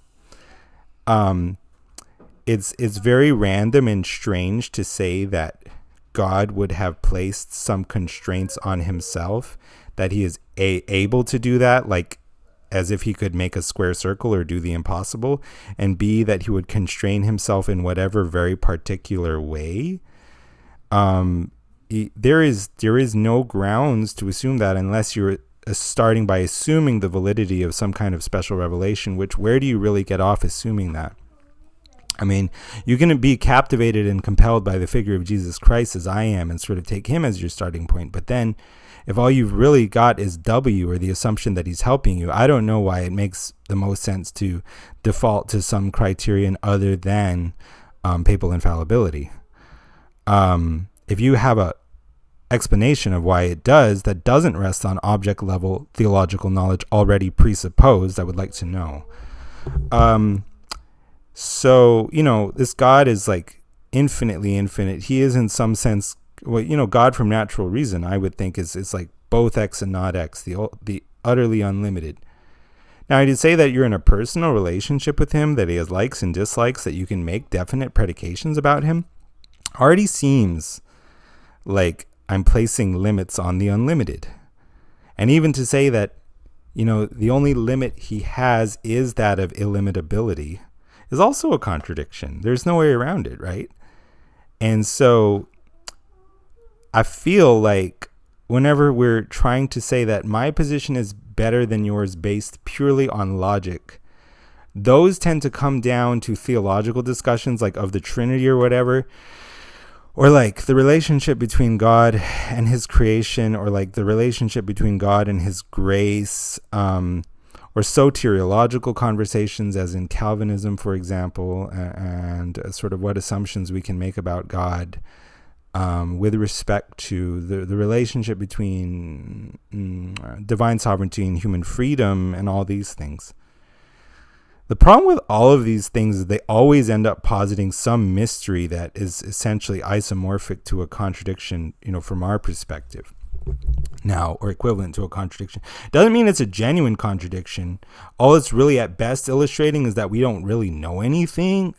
It's very random and strange to say that God would have placed some constraints on himself, that he is able to do that, like as if he could make a square circle or do the impossible, and B, that he would constrain himself in whatever very particular way. There is no grounds to assume that, unless you're starting by assuming the validity of some kind of special revelation, which, where do you really get off assuming that? You're going to be captivated and compelled by the figure of Jesus Christ, as I am, and sort of take him as your starting point. But then if all you've really got is W, or the assumption that he's helping you, I don't know why it makes the most sense to default to some criterion other than papal infallibility. If you have a explanation of why it does that doesn't rest on object level theological knowledge already presupposed, I would like to know. So, this God is like infinitely infinite. He is in some sense, God from natural reason, I would think is like both X and not X, the utterly unlimited. Now, to say that you're in a personal relationship with him, that he has likes and dislikes, that you can make definite predications about him, already seems like I'm placing limits on the unlimited. And even to say that, the only limit he has is that of illimitability is also a contradiction. There's no way around it, right? And so I feel like whenever we're trying to say that my position is better than yours based purely on logic, those tend to come down to theological discussions like of the Trinity or whatever, or like the relationship between God and his creation, or like the relationship between God and his grace, or soteriological conversations as in Calvinism, for example, and sort of what assumptions we can make about God with respect to the relationship between divine sovereignty and human freedom and all these things. The problem with all of these things is they always end up positing some mystery that is essentially isomorphic to a contradiction, from our perspective now, or equivalent to a contradiction. Doesn't mean it's a genuine contradiction. All it's really at best illustrating is that we don't really know anything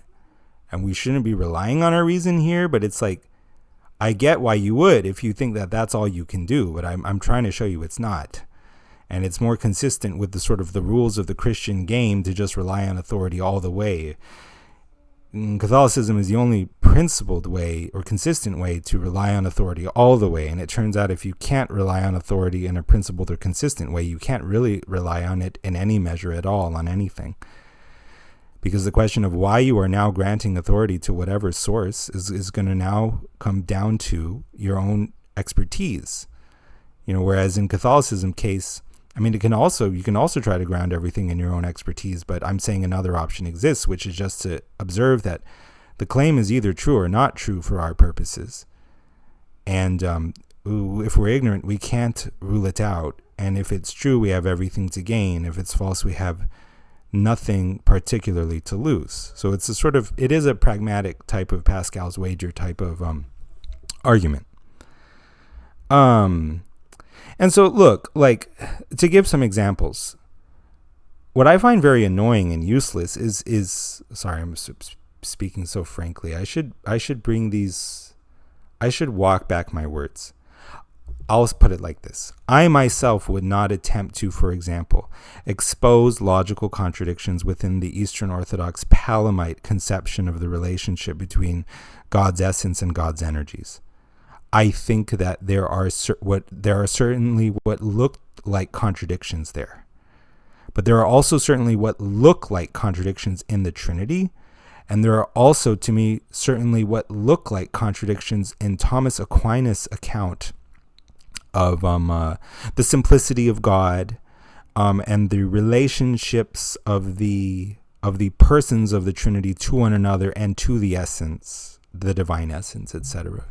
and we shouldn't be relying on our reason here. But it's like, I get why you would if you think that that's all you can do, but I'm trying to show you it's not. And it's more consistent with the sort of the rules of the Christian game to just rely on authority all the way. Catholicism is the only principled way or consistent way to rely on authority all the way. And it turns out if you can't rely on authority in a principled or consistent way, you can't really rely on it in any measure at all on anything. Because the question of why you are now granting authority to whatever source is going to now come down to your own expertise. Whereas in Catholicism case, you can also try to ground everything in your own expertise, but I'm saying another option exists, which is just to observe that the claim is either true or not true for our purposes. And if we're ignorant, we can't rule it out. And if it's true, we have everything to gain. If it's false, we have nothing particularly to lose. So it is a pragmatic type of Pascal's wager type of argument. And so, look, like, to give some examples, what I find very annoying and useless is sorry, I'm speaking so frankly. I should walk back my words. I'll put it like this. I myself would not attempt to, for example, expose logical contradictions within the Eastern Orthodox Palamite conception of the relationship between God's essence and God's energies. I think that there are certainly what look like contradictions there. But there are also certainly what look like contradictions in the Trinity. And there are also, to me, certainly what look like contradictions in Thomas Aquinas' account of the simplicity of God and the relationships of the persons of the Trinity to one another and to the essence, the divine essence, etc.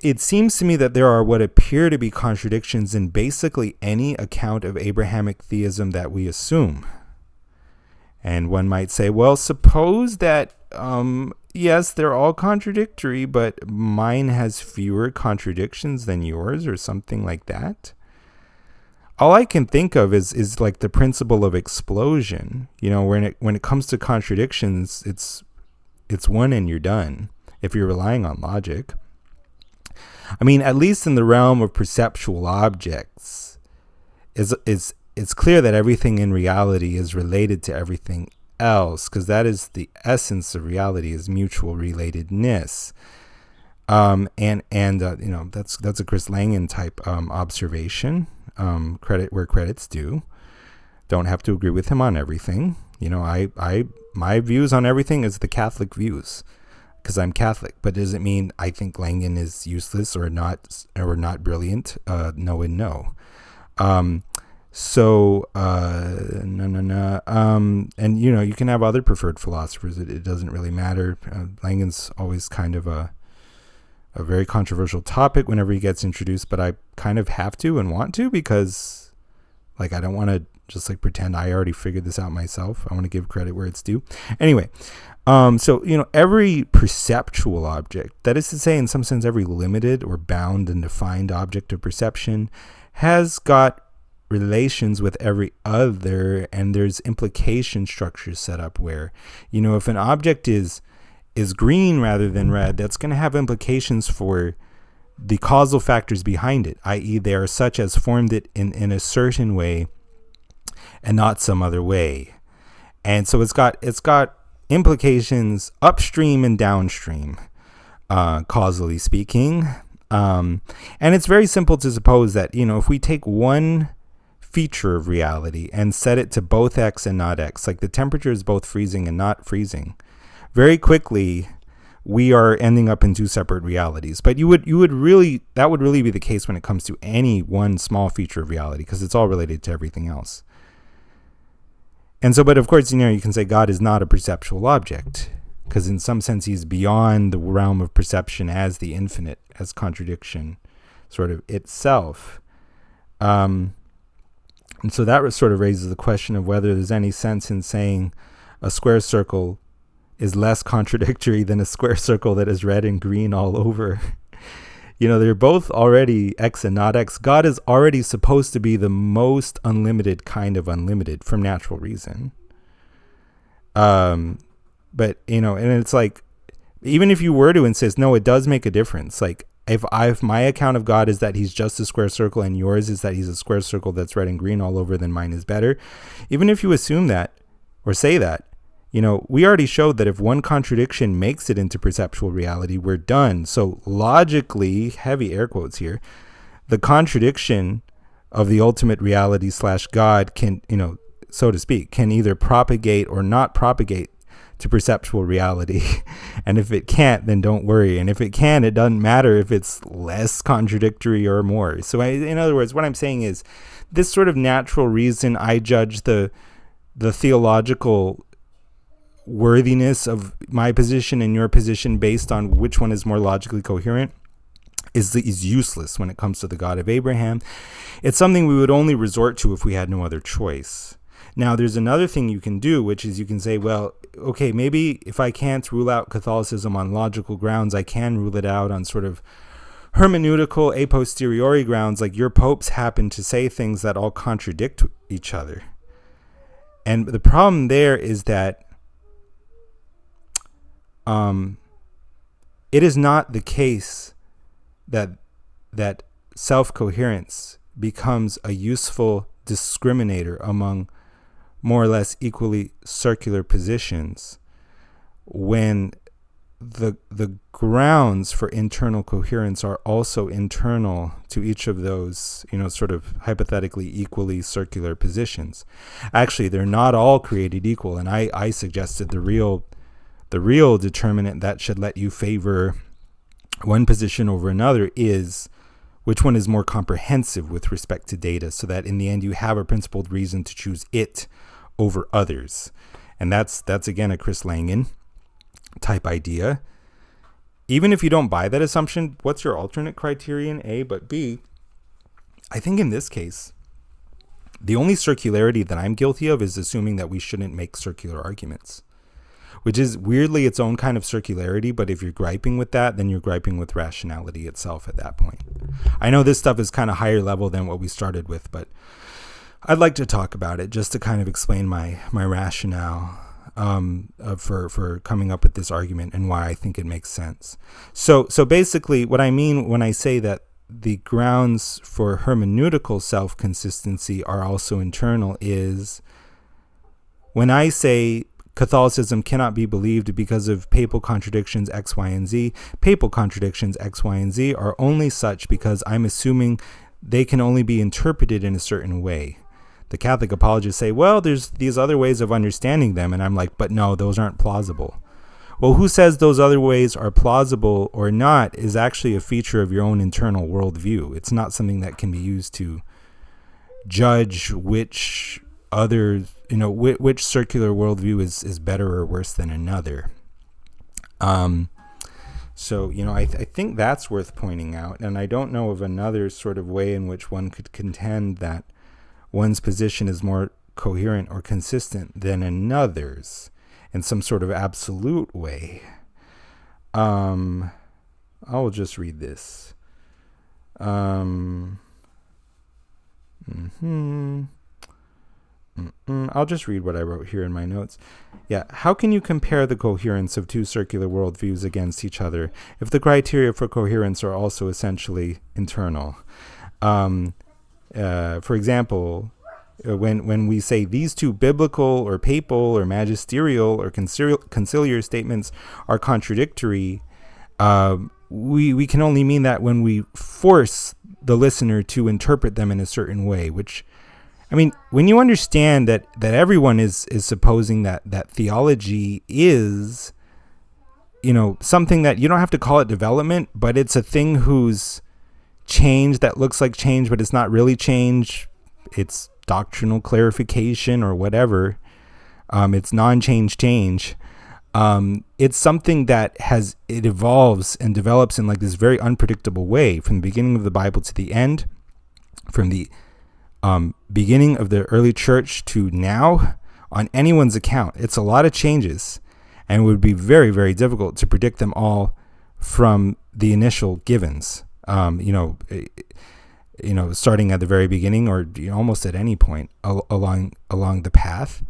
It seems to me that there are what appear to be contradictions in basically any account of Abrahamic theism that we assume. And one might say, well, suppose that, yes, they're all contradictory, but mine has fewer contradictions than yours, or something like that. All I can think of is like the principle of explosion. When it comes to contradictions, it's one and you're done. If you're relying on logic. At least in the realm of perceptual objects, it's clear that everything in reality is related to everything else, because that is the essence of reality, is mutual relatedness. That's a Chris Langan type observation. Credit where credit's due. Don't have to agree with him on everything. My views on everything is the Catholic views, because I'm Catholic. But does it mean I think Langan is useless or not brilliant? No and no. No. And you can have other preferred philosophers. It doesn't really matter. Langan's always kind of a very controversial topic whenever he gets introduced, but I kind of have to and want to, because I don't want to just pretend I already figured this out myself. I want to give credit where it's due. Anyway, every perceptual object, that is to say, in some sense, every limited or bound and defined object of perception has got relations with every other, and there's implication structures set up where, if an object is green rather than red, that's going to have implications for the causal factors behind it, i.e. they are such as formed it in a certain way and not some other way. And so it's got implications upstream and downstream, causally speaking. And it's very simple to suppose that, if we take one feature of reality and set it to both X and not X, like the temperature is both freezing and not freezing, very quickly we are ending up in two separate realities. But that would really be the case when it comes to any one small feature of reality, because it's all related to everything else. And so, but of course, you can say God is not a perceptual object, because in some sense he's beyond the realm of perception as the infinite, as contradiction sort of itself. And so that sort of raises the question of whether there's any sense in saying a square circle is less contradictory than a square circle that is red and green all over. They're both already X and not X. God is already supposed to be the most unlimited kind of unlimited from natural reason. But, and it's like, even if you were to insist, no, it does make a difference. Like, if my account of God is that he's just a square circle and yours is that he's a square circle that's red and green all over, then mine is better. Even if you assume that or say that, we already showed that if one contradiction makes it into perceptual reality, we're done. So logically, heavy air quotes here, the contradiction of the ultimate reality / God can, so to speak, can either propagate or not propagate to perceptual reality. And if it can't, then don't worry. And if it can, it doesn't matter if it's less contradictory or more. So in other words, what I'm saying is this sort of natural reason, I judge the theological worthiness of my position and your position based on which one is more logically coherent is useless when it comes to the God of Abraham. It's something we would only resort to if we had no other choice. Now, there's another thing you can do, which is you can say, well, okay, maybe if I can't rule out Catholicism on logical grounds, I can rule it out on sort of hermeneutical a posteriori grounds, like your popes happen to say things that all contradict each other. And the problem there is that it is not the case that self-coherence becomes a useful discriminator among more or less equally circular positions when the grounds for internal coherence are also internal to each of those, sort of hypothetically equally circular positions. Actually, they're not all created equal, and I suggested the real determinant that should let you favor one position over another is which one is more comprehensive with respect to data, so that in the end you have a principled reason to choose it over others. And that's again a Chris Langan type idea. Even if you don't buy that assumption, what's your alternate criterion? A, but B, I think in this case, the only circularity that I'm guilty of is assuming that we shouldn't make circular arguments, which is weirdly its own kind of circularity. But if you're griping with that, then you're griping with rationality itself at that point. I know this stuff is kind of higher level than what we started with, but I'd like to talk about it just to kind of explain my rationale for coming up with this argument and why I think it makes sense. So basically what I mean when I say that the grounds for hermeneutical self-consistency are also internal is when I say Catholicism cannot be believed because of papal contradictions X, Y, and Z. Papal contradictions X, Y, and Z are only such because I'm assuming they can only be interpreted in a certain way. The Catholic apologists say, well, there's these other ways of understanding them. And I'm like, but no, those aren't plausible. Well, who says those other ways are plausible or not is actually a feature of your own internal worldview. It's not something that can be used to judge which other, which circular worldview is better or worse than another. So, I think that's worth pointing out. And I don't know of another sort of way in which one could contend that one's position is more coherent or consistent than another's in some sort of absolute way. I'll just read this. I'll just read what I wrote here in my notes. Yeah. How can you compare the coherence of two circular worldviews against each other if the criteria for coherence are also essentially internal? For example, when we say these two biblical or papal or magisterial or conciliar statements are contradictory, we can only mean that when we force the listener to interpret them in a certain way, which I mean, when you understand that everyone is supposing that theology is, something that you don't have to call it development, but it's a thing whose change that looks like change, but it's not really change. It's doctrinal clarification or whatever. It's non-change change. It's something that it evolves and develops in like this very unpredictable way from the beginning of the Bible to the end, from the beginning of the early church to now, on anyone's account. It's a lot of changes, and it would be very, very difficult to predict them all from the initial givens. Starting at the very beginning or almost at any point along the path.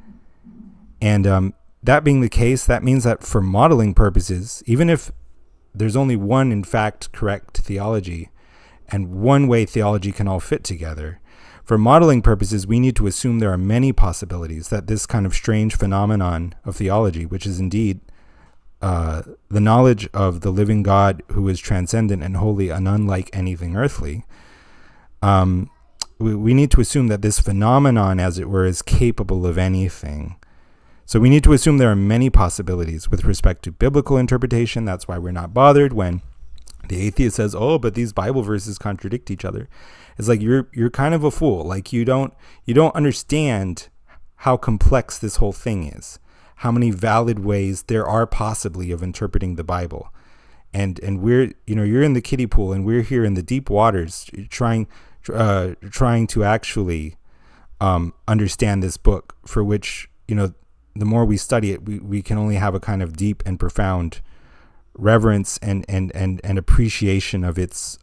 And that being the case, that means that for modeling purposes, even if there's only one, in fact, correct theology and one way theology can all fit together, for modeling purposes, we need to assume there are many possibilities that this kind of strange phenomenon of theology, which is indeed the knowledge of the living God who is transcendent and holy and unlike anything earthly, we need to assume that this phenomenon, as it were, is capable of anything. So we need to assume there are many possibilities with respect to biblical interpretation. That's why we're not bothered when the atheist says, "Oh, but these Bible verses contradict each other." It's like you're kind of a fool. Like you don't understand how complex this whole thing is, how many valid ways there are possibly of interpreting the Bible. And we're, you're in the kiddie pool and we're here in the deep waters trying to actually understand this book, for which, the more we study it, we can only have a kind of deep and profound reverence and appreciation of its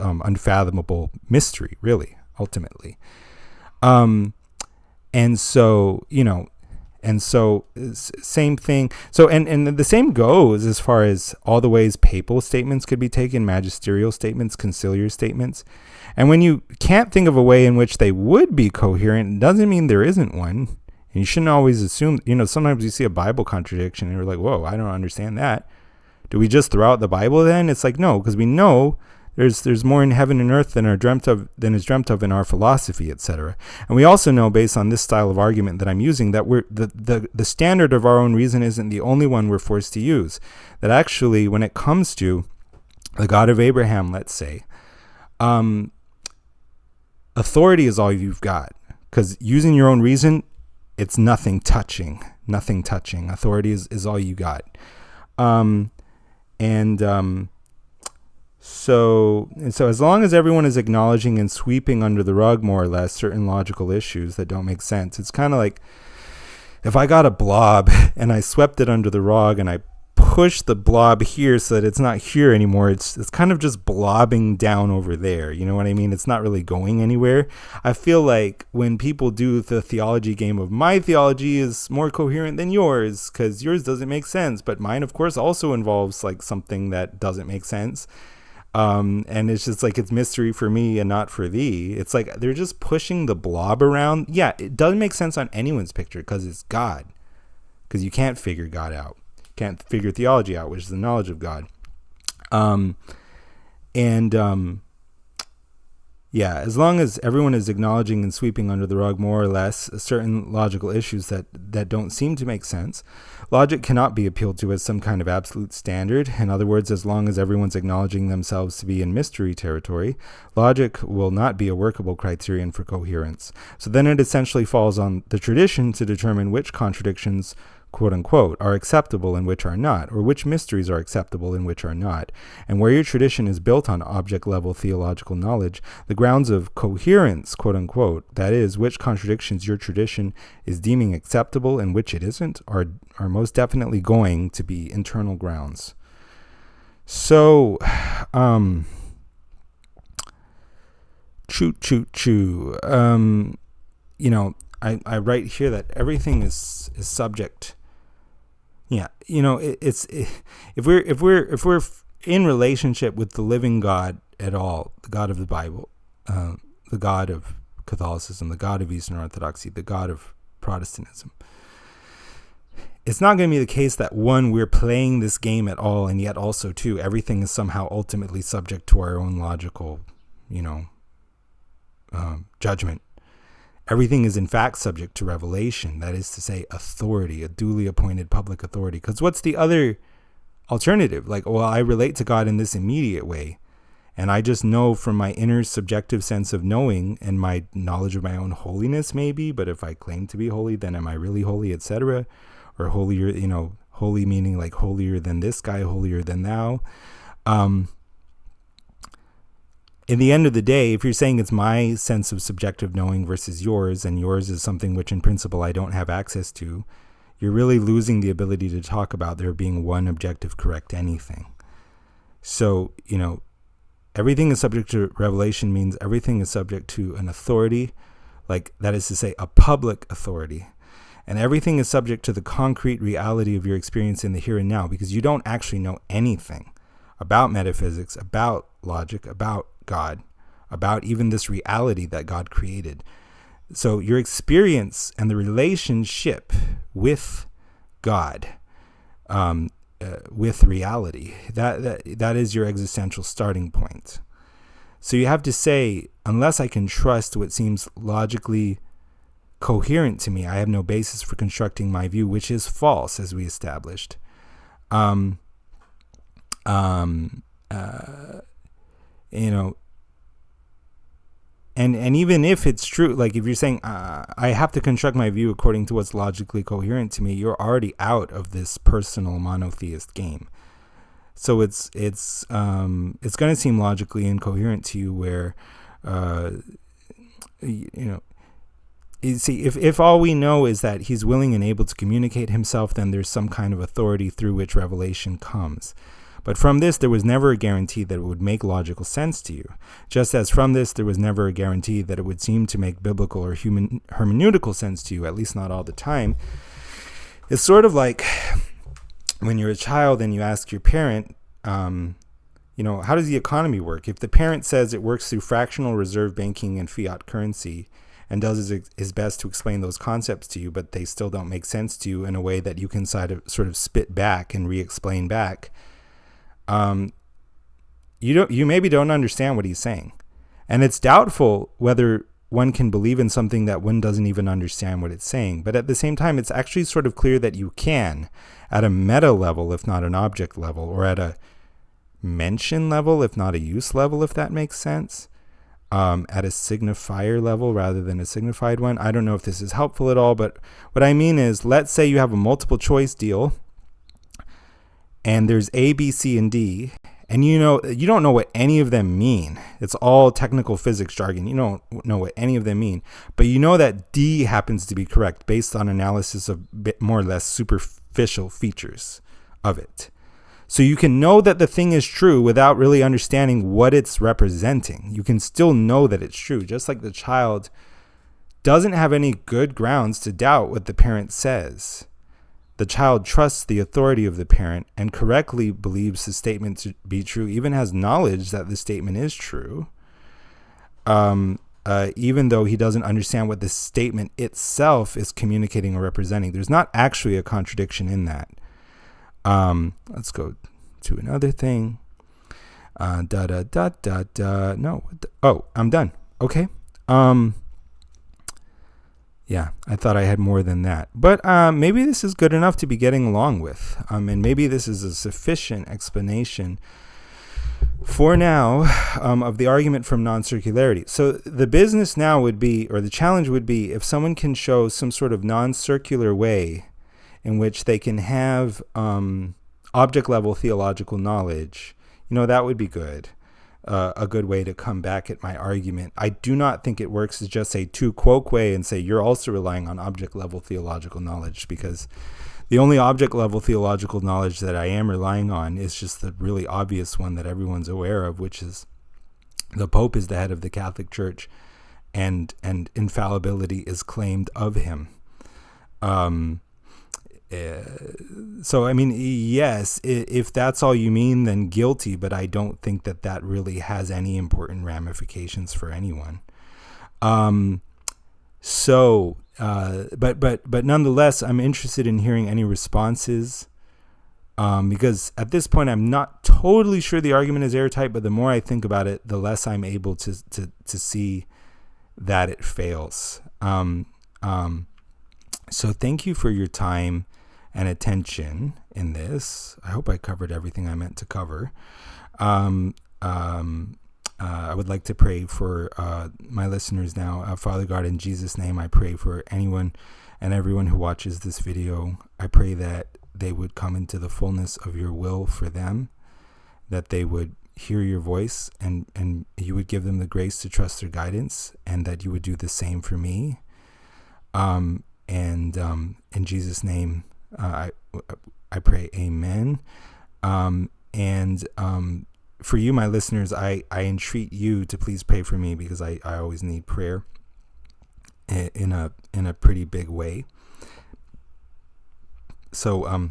unfathomable mystery, really, ultimately. And so same thing. So, and the same goes as far as all the ways papal statements could be taken, magisterial statements, conciliar statements. And when you can't think of a way in which they would be coherent, it doesn't mean there isn't one. And you shouldn't always assume, sometimes you see a Bible contradiction and you're like, whoa, I don't understand that. Do we just throw out the Bible then? It's like, no, because we know there's more in heaven and earth than is dreamt of in our philosophy, etc. And we also know, based on this style of argument that I'm using, that the standard of our own reason isn't the only one we're forced to use. That actually, when it comes to the God of Abraham, let's say, authority is all you've got. Because using your own reason, it's nothing touching. Authority is all you got. So as long as everyone is acknowledging and sweeping under the rug, more or less, certain logical issues that don't make sense, it's kind of like if I got a blob and I swept it under the rug and I pushed the blob here so that it's not here anymore, it's kind of just blobbing down over there. You know what I mean? It's not really going anywhere. I feel like when people do the theology game of my theology is more coherent than yours because yours doesn't make sense, but mine, of course, also involves like something that doesn't make sense. And it's just like, it's mystery for me and not for thee. It's like they're just pushing the blob around. Yeah, it doesn't make sense on anyone's picture because it's God. Because you can't figure God out. Can't figure theology out, which is the knowledge of God. Yeah, as long as everyone is acknowledging and sweeping under the rug, more or less, certain logical issues that don't seem to make sense, logic cannot be appealed to as some kind of absolute standard. In other words, as long as everyone's acknowledging themselves to be in mystery territory, logic will not be a workable criterion for coherence. So then it essentially falls on the tradition to determine which contradictions, quote unquote, are acceptable and which are not, or which mysteries are acceptable and which are not. And where your tradition is built on object level theological knowledge, the grounds of coherence, quote unquote, that is, which contradictions your tradition is deeming acceptable and which it isn't, are most definitely going to be internal grounds. So, I write here that everything is subject. Yeah, if we're in relationship with the living God at all, the God of the Bible, the God of Catholicism, the God of Eastern Orthodoxy, the God of Protestantism, it's not going to be the case that one, we're playing this game at all, and yet also two, everything is somehow ultimately subject to our own logical, judgment. everything is in fact subject to revelation, that is to say, authority, a duly appointed public authority. Because what's the other alternative? Like, well, I relate to God in this immediate way, and I just know from my inner subjective sense of knowing and my knowledge of my own holiness, maybe, but if I claim to be holy, then am I really holy, etc.? Or holier, holy meaning like holier than this guy, holier than thou. In the end of the day, if you're saying it's my sense of subjective knowing versus yours, and yours is something which in principle I don't have access to, you're really losing the ability to talk about there being one objective correct anything. So, everything is subject to revelation means everything is subject to an authority, like that is to say, a public authority. And everything is subject to the concrete reality of your experience in the here and now, because you don't actually know anything about metaphysics, about logic, about God, about even this reality that God created. So your experience and the relationship with God, with reality, that is your existential starting point. So you have to say, unless I can trust what seems logically coherent to me, I have no basis for constructing my view, which is false, as we established. And even if it's true, like if you're saying I have to construct my view according to what's logically coherent to me, you're already out of this personal monotheist game. So it's going to seem logically incoherent to you, where you see, if all we know is that he's willing and able to communicate himself, then there's some kind of authority through which revelation comes. But from this, there was never a guarantee that it would make logical sense to you, just as from this, there was never a guarantee that it would seem to make biblical or human hermeneutical sense to you, at least not all the time. It's sort of like when you're a child and you ask your parent, how does the economy work? If the parent says it works through fractional reserve banking and fiat currency, and does his best to explain those concepts to you, but they still don't make sense to you in a way that you can sort of spit back and re-explain back, you maybe don't understand what he's saying. And it's doubtful whether one can believe in something that one doesn't even understand what it's saying. But at the same time, it's actually sort of clear that you can, at a meta level, if not an object level, or at a mention level, if not a use level, if that makes sense, at a signifier level rather than a signified one. I don't know if this is helpful at all, but what I mean is, let's say you have a multiple choice deal, and there's A, B, C, and D, and you don't know what any of them mean. It's all technical physics jargon. You don't know what any of them mean, but you know that D happens to be correct based on analysis of more or less superficial features of it. So you can know that the thing is true without really understanding what it's representing. You can still know that it's true, just like the child doesn't have any good grounds to doubt what the parent says. The child trusts the authority of the parent and correctly believes the statement to be true, even has knowledge that the statement is true, even though he doesn't understand what the statement itself is communicating or representing. There's not actually a contradiction in that. Let's go to another thing. No. Oh, I'm done. Okay. Yeah, I thought I had more than that. But maybe this is good enough to be getting along with. And maybe this is a sufficient explanation for now of the argument from non-circularity. So the business now would be, or the challenge would be, if someone can show some sort of non-circular way in which they can have object-level theological knowledge, that would be good. A good way to come back at my argument. I do not think it works to just say tu quoque and say you're also relying on object-level theological knowledge, because the only object-level theological knowledge that I am relying on is just the really obvious one that everyone's aware of, which is the Pope is the head of the Catholic Church, and infallibility is claimed of him. So, I mean, yes, if that's all you mean, then guilty, but I don't think that really has any important ramifications for anyone. But nonetheless, I'm interested in hearing any responses, because at this point, I'm not totally sure the argument is airtight, but the more I think about it, the less I'm able to see that it fails. So thank you for your time and attention in this. I hope I covered everything I meant to cover. I would like to pray for my listeners now. Father God, in Jesus' name, I pray for anyone and everyone who watches this video. I pray that they would come into the fullness of your will for them, that they would hear your voice, and you would give them the grace to trust their guidance, and that you would do the same for me. In Jesus' name, I pray, amen. For you, my listeners, I entreat you to please pray for me, because I always need prayer in a pretty big way. So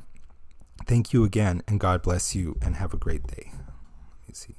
thank you again, and God bless you, and have a great day. Let me see.